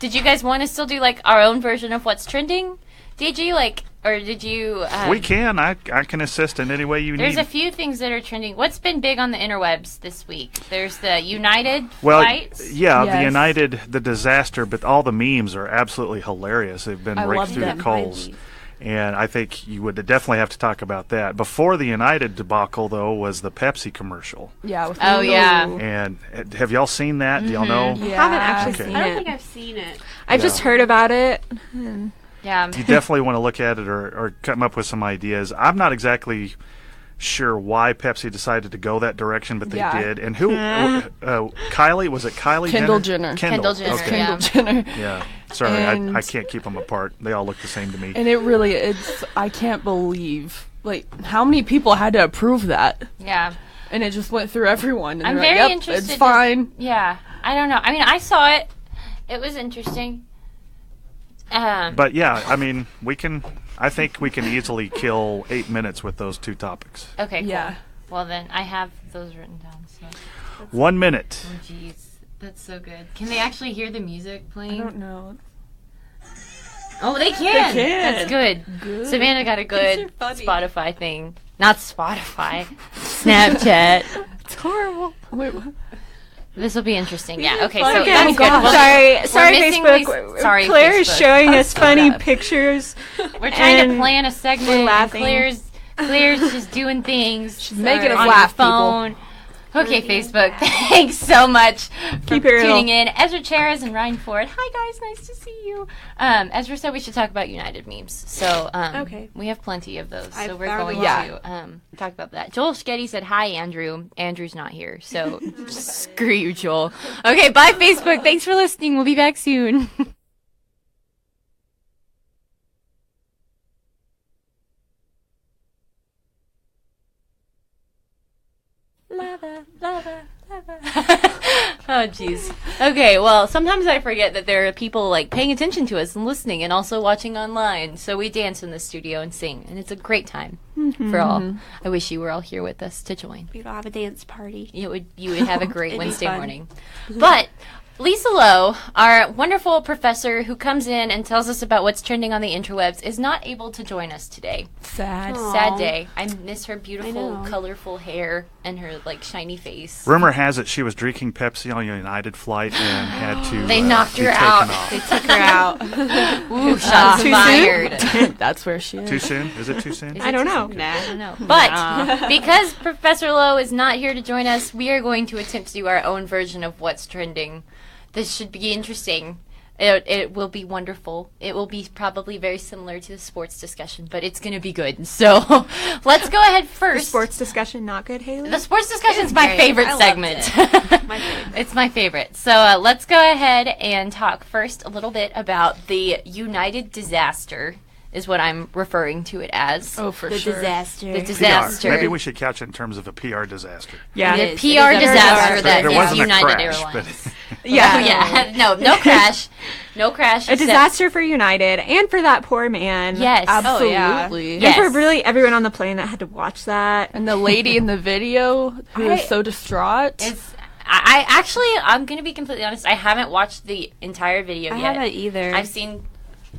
did you guys want to still do like our own version of what's trending? Did you or did you? We can. I can assist in any way you There's need. a few things that are trending. What's been big on the interwebs this week? There's the United Well, flights. yeah, the Yes. United, the disaster, but all the memes are absolutely hilarious. They've been I raked love through them. the coals. And I think you would definitely have to talk about that. Before the United debacle, though, was the Pepsi commercial. Yeah. With Oh, yeah. And have y'all seen that? Do y'all know? Yeah. I haven't actually Okay. seen I don't it. think I've seen it. I've just heard about it. Yeah. You definitely want to look at it or come up with some ideas. I'm not exactly sure why Pepsi decided to go that direction, but they Yeah. did. And who? Kylie? Was it Kylie Kendall Jenner? Jenner. Kendall Jenner, Okay. yeah. Kendall Jenner. Yeah. Sorry, And- I can't keep them apart. They all look the same to me. And it really is. I can't believe how many people had to approve that, Yeah. and it just went through everyone. And I'm they're very like, yep, interested. It's fine. Yeah. I don't know. I mean, I saw it. It was interesting. But yeah, I mean, I think we can easily kill 8 minutes with those two topics. Okay, cool. Yeah. Well, then, I have those written down. So. 1 minute. Oh, jeez. That's so good. Can they actually hear the music I playing? don't know. Oh, they can. They can. That's good. Savannah got a good funny. Spotify thing. Not Spotify. Snapchat. It's horrible. Wait, what? This will be interesting. Yeah. Okay. fun. So Okay, that's good. Well, Sorry, missing Facebook. sorry, Claire is Facebook. showing us funny up. pictures. We're trying to and plan a segment. we're and laughing. Claire's just doing things. She's making us on laugh, her phone. Okay, Facebook. Thanks so much for Keep it real. tuning in. Ezra Cheras and Ryan Ford. Hi guys, nice to see you. Ezra said we should talk about United memes. So Okay. we have plenty of those. So I've we're found going a lot. to talk about that. Joel Sketty said hi, Andrew. Andrew's not here, so screw you, Joel. Okay, bye Facebook. Thanks for listening. We'll be back soon. Oh, jeez. Okay, well, sometimes I forget that there are people, like, paying attention to us and listening and also watching online. So we dance in the studio and sing, and it's a great time for all. I wish you were all here with us to join. We don't have a dance party. You would have a great It'd be Wednesday fun. morning. But Lisa Lowe, our wonderful professor who comes in and tells us about what's trending on the interwebs, is not able to join us today. Sad. Sad day. I miss her beautiful, know. colorful hair and her, like, shiny face. Rumor has it she was drinking Pepsi on a United flight and had to They knocked be her taken out. off. They took her out. Ooh, shots fired. That's where she is. Too soon? Is it too soon? I don't know. I don't know. But because Professor Lowe is not here to join us, we are going to attempt to do our own version of what's trending. This should be interesting. It will be wonderful. It will be probably very similar to the sports discussion, but it's going to be good. So let's go ahead first. Sports discussion not good, Haley? The sports discussion is my great. favorite I loved segment. My favorite. It's my favorite. So let's go ahead and talk first a little bit about the United disaster, is what I'm referring to it as. Oh, for The sure. disaster. The PR. disaster. Maybe we should couch it in terms of a PR disaster. Yeah. The It is. PR It is a disaster disaster. that there is wasn't United a crash, Airlines. Yeah. Oh, yeah. No crash. No crash. A except- disaster for United and for that poor man. Yes. Absolutely. And Yes. for really everyone on the plane that had to watch that. And the lady in the video who is I- so distraught. I'm going to be completely honest. I haven't watched the entire video I yet. haven't either. I've seen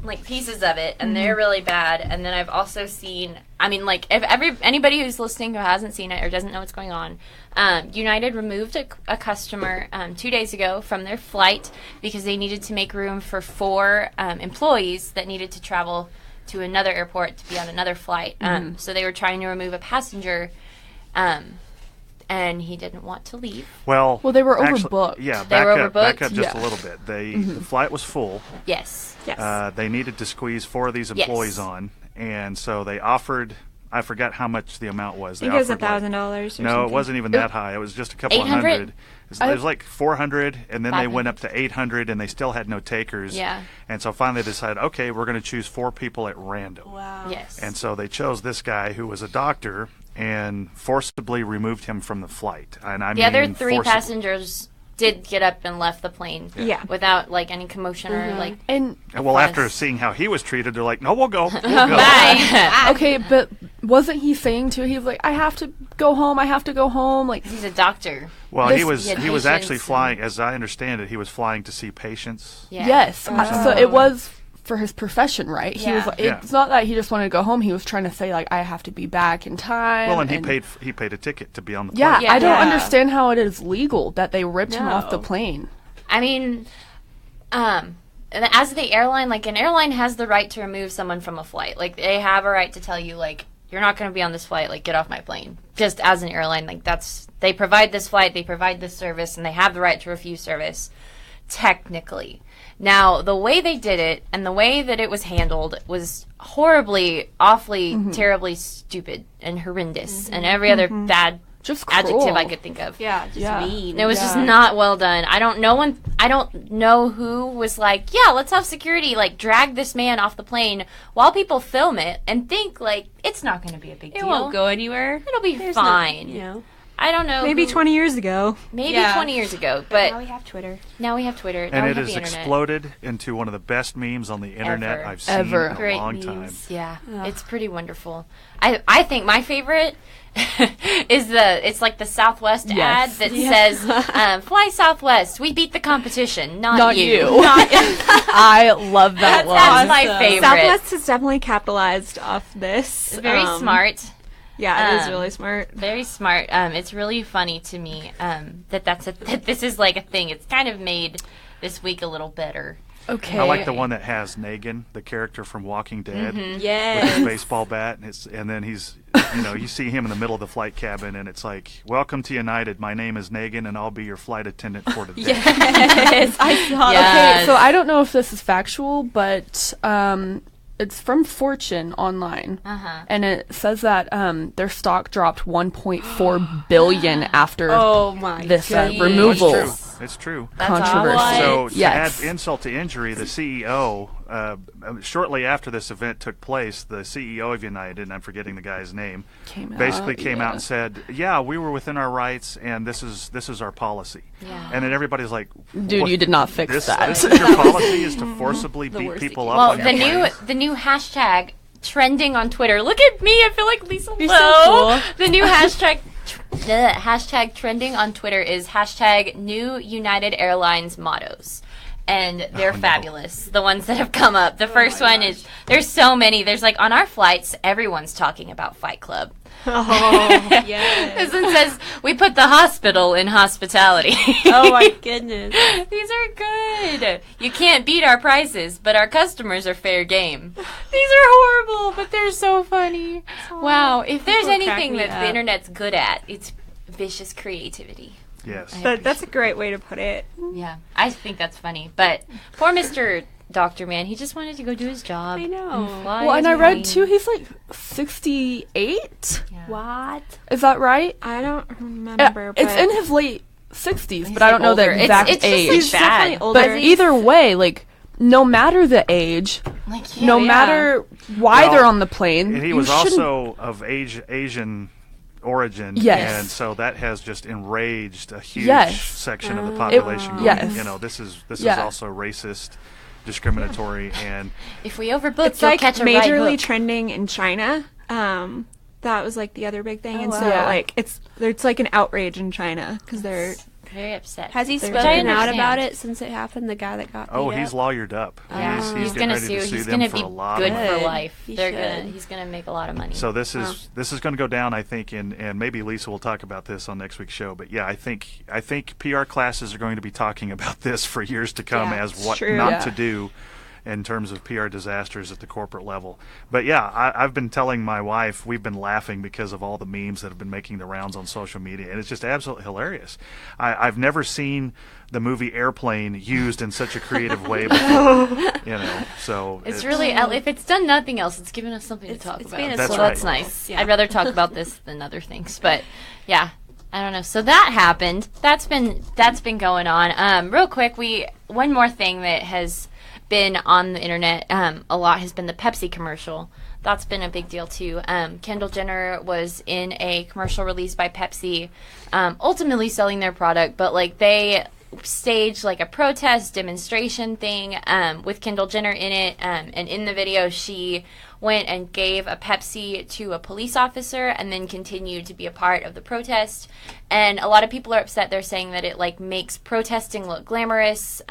like pieces of it, and they're really bad. And then I've also seen, I mean, like if anybody who's listening who hasn't seen it or doesn't know what's going on, United removed a customer 2 days ago from their flight because they needed to make room for 4 employees that needed to travel to another airport to be on another flight. So they were trying to remove a passenger. And and he didn't want to leave. Well, they were actually, overbooked. Yeah, They were back overbooked? up just a Yeah. little bit. The flight was full. Yes. Yes. They needed to squeeze 4 of these employees on, and so they offered. I forgot how much the amount was. I think it was $1,000 or No, something. it wasn't even that high. It was just a couple of 800? hundred. It was like 400, and then they 500. went up to 800, and they still had no takers. Yeah. And so finally they decided, okay, we're going to choose 4 people at random. Wow. Yes. And so they chose this guy who was a doctor and forcibly removed him from the flight. And I the mean, other 3 forcibly. passengers did get up and left the plane. Yeah. Without like any commotion or like. And And well, fuss. after seeing how he was treated, they're like, no, we'll go. We'll go. Bye. okay, but wasn't he saying too? He was like, I have to go home. I have to go home. Like, He's a doctor. Well, This- he was he had actually patients flying, as I understand it, he was flying to see patients. Yeah. yes. So it was for his profession, right? He was. Yeah. Like, it's not that he just wanted to go home. He was trying to say like, I have to be back in time. Well, and he paid a ticket to be on the Yeah, plane. I don't Yeah. understand how it is legal that they ripped him off the plane. I mean, and as the airline, like an airline has the right to remove someone from a flight. Like they have a right to tell you, like, you're not going to be on this flight. Like, get off my plane. Just as an airline, like they provide this flight, they provide this service, and they have the right to refuse service. Technically, now the way they did it and the way that it was handled was horribly, awfully, terribly stupid and horrendous, and every other bad Just adjective cruel. I could think of. Yeah, just Yeah. mean. It was just not well done. I don't know who was like, yeah, let's have security like drag this man off the plane while people film it and think like it's not going to be a big It deal. won't go anywhere. It'll be There's fine. You know. I don't know. Maybe who- 20 years ago. Maybe Yeah. 20 years ago, Now but we have Twitter. now we have Twitter. Now And we it have has the internet. exploded into one of the best memes on the internet Ever. I've seen Ever. in a Great long memes. time. Yeah, it's pretty wonderful. I think my favorite is it's like the Southwest ad Yes. that says, "Fly Southwest, we beat the competition, not, Not you." you. I love that one. That's my favorite. Southwest has definitely capitalized off this. It's very smart. Yeah, it is Um, really smart. Very smart. It's really funny to me that this is like a thing. It's kind of made this week a little better. Okay. I like the one that has Negan, the character from Walking Dead, with his Yes. baseball bat, and then he's, you see him in the middle of the flight cabin, and it's like, "Welcome to United. My name is Negan, and I'll be your flight attendant for today." Yes, I saw that. Yes. Okay, so I don't know if this is factual, but it's from Fortune online, and it says that their stock dropped 1.4 billion after Oh my this goodness. removal It's true. It's true. controversy. So to yes, add insult to injury, the CEO, shortly after this event took place, the CEO of United, and I'm forgetting the guy's name, basically came out and said, "Yeah, we were within our rights, and this is our policy." Yeah. And then everybody's like, dude, "What? you did not fix This, that. this is your policy is to forcibly beat worst people it up Well, on your the planes?" new hashtag trending on Twitter. Look at me. I feel like Lisa You're Lowe. so cool. The new hashtag trending on Twitter is hashtag New United Airlines mottos. And they're no. fabulous. The ones that have come up. The first one is, there's so many. There's like, on our flights, everyone's talking about Fight Club. Yes. This one says, we put the hospital in hospitality. Oh my goodness. These are good. You can't beat our prices, but our customers are fair game. These are horrible, but they're so funny. Wow. If there's People crack anything me that the up. internet's good at, it's vicious creativity. Yes. That's a great way to put it. Yeah, I think that's funny. But poor Mr. Doctor Man, he just wanted to go do his job. I know. Fly Well, and his I read plane. too, he's like 68. Yeah. What? Is that right? I don't remember. It's but in his late 60s, He's but I don't like know the older. It's- exact it's just, age. like, He's bad. definitely older. But either way, like, no matter the age, Like, no yeah. matter why Well, they're on the plane, And he you was shouldn't- also of Asian origin, Yes. and so that has just enraged a huge Yes. section of the population. going, yes. This is Yeah. also racist, discriminatory, and if we overbook, it's you'll like catch a right majorly hook. trending in China. That was like the other big thing, and so wow. like it's like an outrage in China because they're Very upset. Has he Which I spoken out understand. about it since it happened? The guy that got beat he's up? lawyered up. Yeah. He's He's gonna getting ready to sue He's them gonna for be a lot good of money. for Good. life. He They're should. gonna. He's gonna make a lot of money. So this is going to go down, I think, and maybe Lisa will talk about this on next week's show. But yeah, I think PR classes are going to be talking about this for years to come Yeah, as what true. not Yeah. to do. in terms of PR disasters at the corporate level. But yeah, I've been telling my wife, we've been laughing because of all the memes that have been making the rounds on social media, and it's just absolutely hilarious. I've never seen the movie Airplane used in such a creative way before. So it's really, if it's done nothing else, it's given us something to talk about. That's so right. That's nice. Yeah. I'd rather talk about this than other things, but yeah. I don't know. So that happened. That's been going on. Real quick, one more thing that has been on the internet a lot has been the Pepsi commercial. That's been a big deal too. Kendall Jenner was in a commercial released by Pepsi, ultimately selling their product, but like they staged like a protest demonstration thing with Kendall Jenner in it, and in the video she went and gave a Pepsi to a police officer and then continued to be a part of the protest. And a lot of people are upset. They're saying that it like makes protesting look glamorous.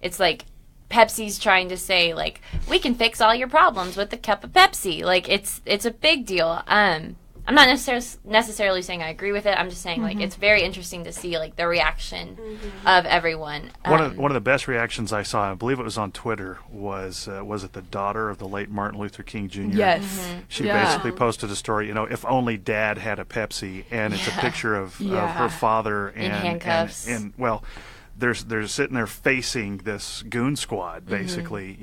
It's like Pepsi's trying to say like, we can fix all your problems with a cup of Pepsi. Like it's a big deal. I'm not necessarily saying I agree with it. I'm just saying, like, it's very interesting to see, like, the reaction of everyone. One of the best reactions I saw, I believe it was on Twitter, was it the daughter of the late Martin Luther King Jr.? Yes. She basically posted a story, if only Dad had a Pepsi, and it's a picture of her father in handcuffs. And well, they're sitting there facing this goon squad, basically,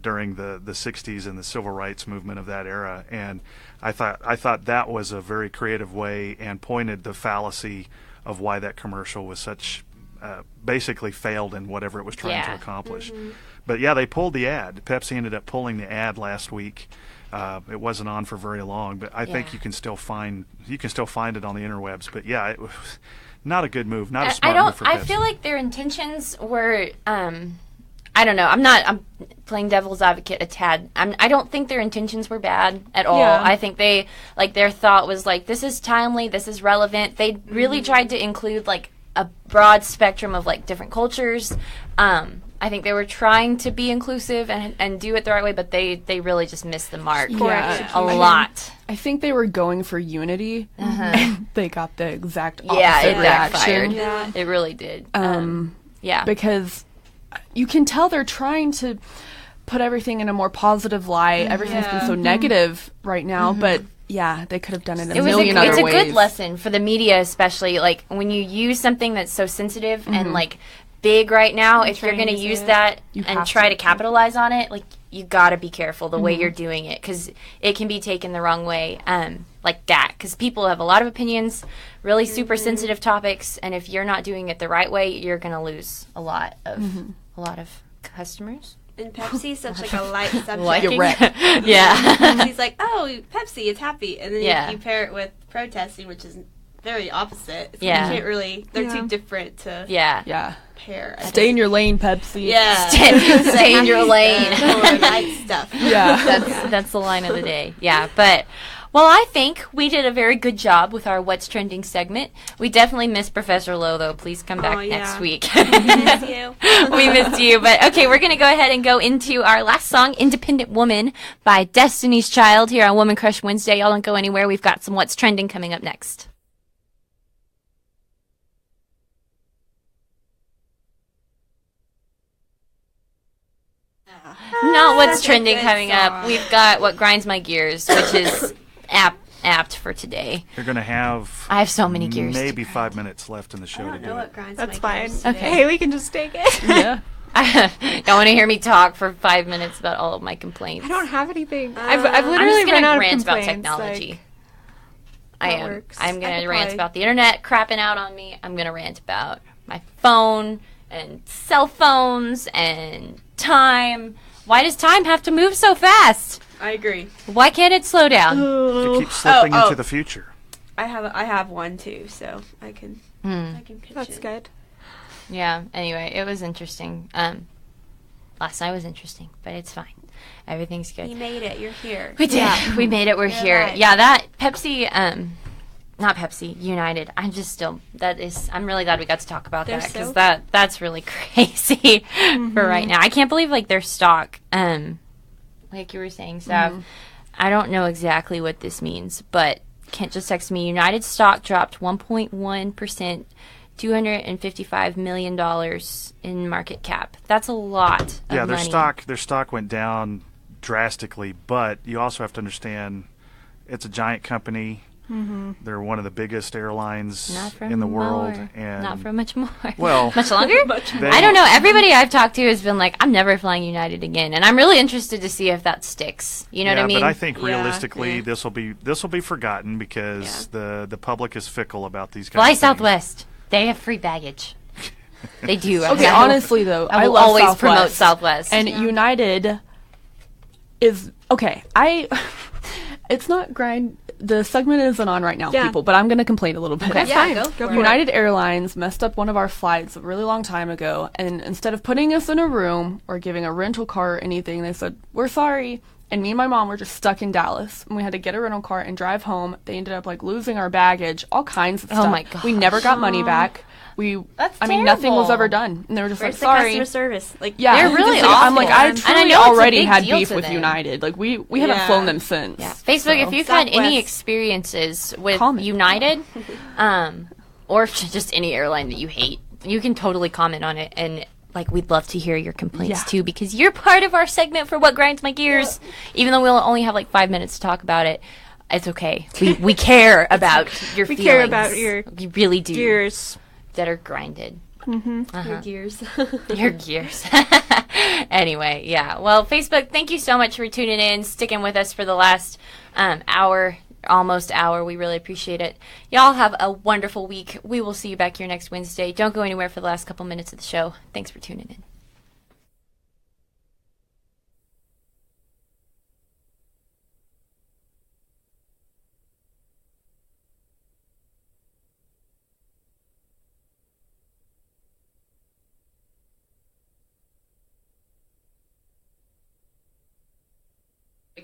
during the 60s and the civil rights movement of that era. And I thought that was a very creative way and pointed the fallacy of why that commercial was such basically failed in whatever it was trying to accomplish. But yeah, they pulled the ad. Pepsi ended up pulling the ad last week. It wasn't on for very long, but I think you can still find it on the interwebs. But yeah, it was not a good move, not a smart move for Pepsi. I feel like their intentions were I don't know. I'm playing devil's advocate a tad. I don't think their intentions were bad at all. Yeah. I think they, like, their thought was like, this is timely, this is relevant. They really tried to include like a broad spectrum of like different cultures. I think they were trying to be inclusive and do it the right way, but they really just missed the mark a lot. I think they were going for unity. They got the exact opposite it reaction. backfired. It really did. Because you can tell they're trying to put everything in a more positive light. Everything's been so negative right now, but they could have done it in a million other ways. It's a good lesson for the media, especially like when you use something that's so sensitive and like big right now. If you're going to use that and try to capitalize on it, like you got to be careful the way you're doing it, because it can be taken the wrong way, like that. Because people have a lot of opinions, really super sensitive topics, and if you're not doing it the right way, you're going to lose a lot of customers. And Pepsi's such like a light subject. Pepsi's like, oh, Pepsi, it's happy. And then you pair it with protesting, which is very opposite. So you can't really, they're too different to pair. Stay in your lane, Pepsi. Yeah. Stay in your lane. Light stuff. Yeah. That's the line of the day. Yeah, but... Well, I think we did a very good job with our What's Trending segment. We definitely missed Professor Lowe, though. Please come back next week. We miss you. We missed you. But, okay, we're going to go ahead and go into our last song, Independent Woman by Destiny's Child, here on Woman Crush Wednesday. Y'all don't go anywhere. We've got some What's Trending coming up next. Not What's Trending coming up. We've got What Grinds My Gears, which is apt for today. You're going to have... I have so many gears. Maybe 5 minutes left in the show to do it. That's fine. Okay. Haley can just take it. Yeah. Don't want to hear me talk for 5 minutes about all of my complaints. I don't have anything. I've literally run out of complaints. About technology. Like, I'm going to rant about the internet crapping out on me. I'm going to rant about my phone and cell phones and time. Why does time have to move so fast? I agree. Why can't it slow down? It keeps slipping into the future. I have one too, so I can pitch That's good. Yeah. Anyway, it was interesting. Last night was interesting, but it's fine. Everything's good. You made it. You're here. We did. Yeah. We made it. We're here. Right. Yeah. That Pepsi. Not Pepsi. United. I'm really glad we got to talk about that, because that's really crazy for right now. I can't believe like their stock. Like you were saying, Sav. I don't know exactly what this means, but Kent just texted me. United stock dropped 1.1% $255 million in market cap. That's a lot of their money. their stock went down drastically, but you also have to understand it's a giant company. Mm-hmm. They're one of the biggest airlines in the world, and not for much more. Well, much longer. I don't know. Everybody I've talked to has been like, "I'm never flying United again," and I'm really interested to see if that sticks. You know what I mean? But I think realistically, this will be forgotten because the public is fickle about these kinds Fly of things. Southwest. They have free baggage. They do. Okay, honestly though, I will love always Southwest. promote Southwest. And United is okay. It's not grind. The segment isn't on right now, people, but I'm going to complain a little bit. That's fine. Go for United Airlines messed up one of our flights a really long time ago, and instead of putting us in a room or giving a rental car or anything, they said, "We're sorry." And me and my mom were just stuck in Dallas, and we had to get a rental car and drive home. They ended up losing our baggage, all kinds of stuff. Oh my gosh. We never got money back. Nothing was ever done, and they were just Where's the sorry. customer service? They're really awful. I'm I And truly I know it's a already big had deal beef to with them. United. We haven't flown them since. Yeah. Facebook, if you've had any Southwest. experiences with Comment. United, or just any airline that you hate, you can totally comment on it. And we'd love to hear your complaints too, because you're part of our segment for What Grinds My Gears. Even though we'll only have 5 minutes to talk about it, it's okay. We care about your feelings. We care about your we really do. gears That are grinded. Your gears. Your gears. Anyway, yeah. Well, Facebook, thank you so much for tuning in, sticking with us for the last hour, almost hour. We really appreciate it. Y'all have a wonderful week. We will see you back here next Wednesday. Don't go anywhere for the last couple minutes of the show. Thanks for tuning in.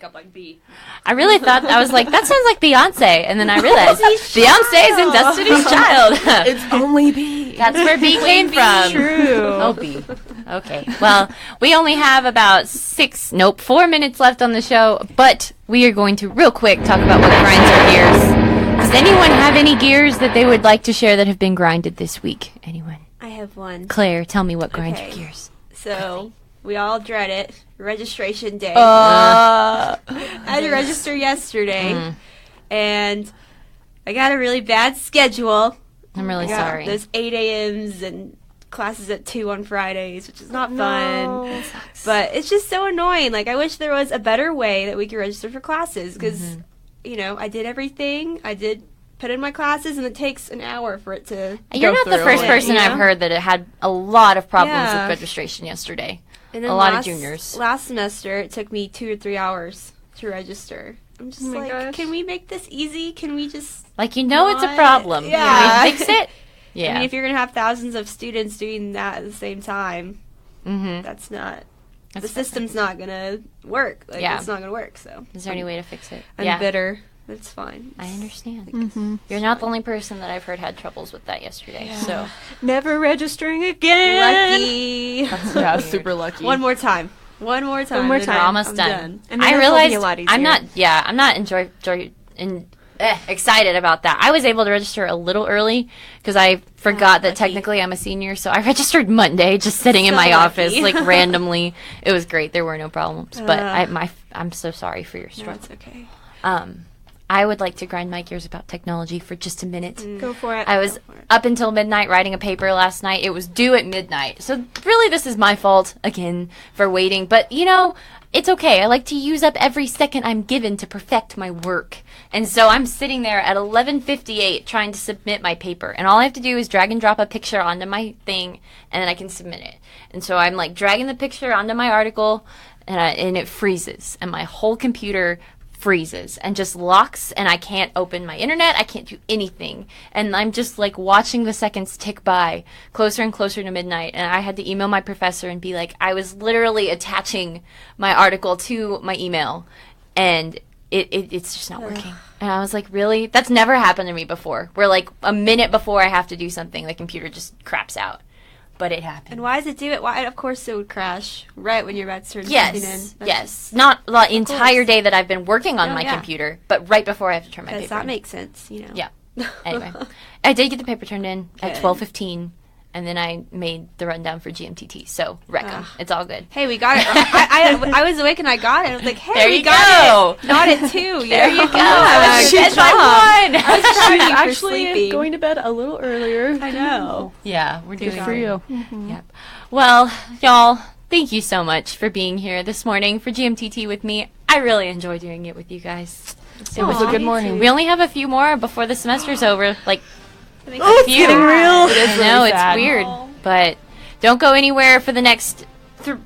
Up like B. I really thought, I was like, that sounds like Beyonce. And then I realized Beyonce's in Destiny's Child. It's only B. That's where B came from. True. Oh, B. Okay. Well, we only have about 4 minutes left on the show, but we are going to real quick talk about what grinds our gears. Does anyone have any gears that they would like to share that have been grinded this week? Anyone? I have one. Claire, tell me what grinds your Okay. gears. So we all dread it. Registration day. I had to register yesterday, and I got a really bad schedule. I'm really I got sorry. Those 8 a.m.s and classes at 2 on Fridays, which is not fun. But it's just so annoying. I wish there was a better way that we could register for classes, because, I did everything. I did put in my classes, and it takes an hour for it to You're not the through first it, person you I've know? heard that it had a lot of problems Yeah. with registration yesterday. And then A lot of juniors. Last semester, it took me 2 or 3 hours to register. I'm just my gosh. can we make this easy? Can we just... It's a problem. Yeah. Can we fix it? Yeah. I mean, if you're going to have thousands of students doing that at the same time, that's not... the system's not going to work. It's not going to work, so... Is there any way to fix it? I'm bitter. It's fine. I understand. You're not the only person that I've heard had troubles with that yesterday. So Never registering again. Lucky. Yeah, super lucky. One more time. One more and time. then we're almost I'm done. And then I this will be realized a lot I'm easier. not excited about that. I was able to register a little early because I forgot that technically I'm a senior, so I registered Monday, just sitting in my office randomly. It was great. There were no problems, but I'm so sorry for your struggle. That's okay. I would like to grind my gears about technology for just a minute. Go for it. I was up until midnight writing a paper last night. It was due at midnight. So really this is my fault, again, for waiting. But, it's okay. I like to use up every second I'm given to perfect my work. And so I'm sitting there at 11:58 trying to submit my paper. And all I have to do is drag and drop a picture onto my thing, and then I can submit it. And so I'm, dragging the picture onto my article, and it freezes. And my whole computer freezes and just locks, and I can't open my internet. I can't do anything. And I'm just watching the seconds tick by closer and closer to midnight. And I had to email my professor and be like, I was literally attaching my article to my email, and it's just not working. And I was like, really? That's never happened to me before. Where a minute before I have to do something, the computer just craps out. But it happened. And why does it do it? Why? Of course it would crash right when you're about to turn something in. Yes. Not the entire day that I've been working on my computer, but right before I have to turn my paper That in. makes sense, Yeah. Anyway, I did get the paper turned in at 12:15. And then I made the rundown for GMTT. So, wreck 'em. It's all good. Hey, we got it. I was awake and I got it. I was like, hey, there we you got it. Not at 2. There you go. Good job. I was proud of you for actually sleeping. going to bed a little earlier. I know. Yeah, we're doing Good for you. Yep. Well, y'all, thank you so much for being here this morning for GMTT with me. I really enjoy doing it with you guys. It was a good morning. We only have a few more before the semester's over. Like, it's getting real. It is I know, really it's sad. weird. But don't go anywhere for the next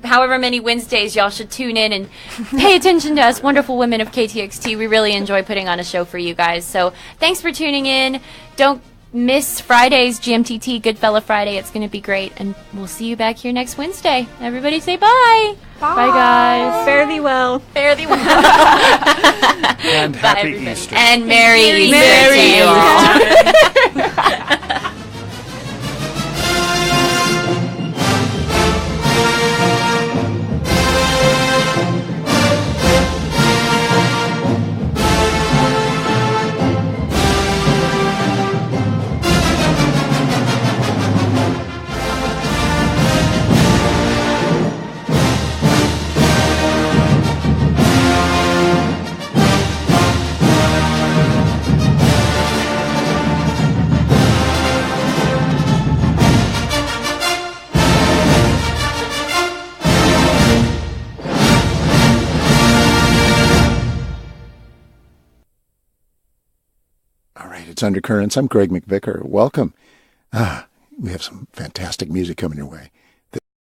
however many Wednesdays. Y'all should tune in and pay attention to us wonderful women of KTXT. We really enjoy putting on a show for you guys. So thanks for tuning in. Don't miss Friday's GMTT Goodfella Friday. It's going to be great. And we'll see you back here next Wednesday. Everybody say bye. Bye, guys. Fare thee well. Fare thee well. And happy Easter. And Merry Easter to you all. It's Undercurrents. I'm Greg McVicker. Welcome. We have some fantastic music coming your way.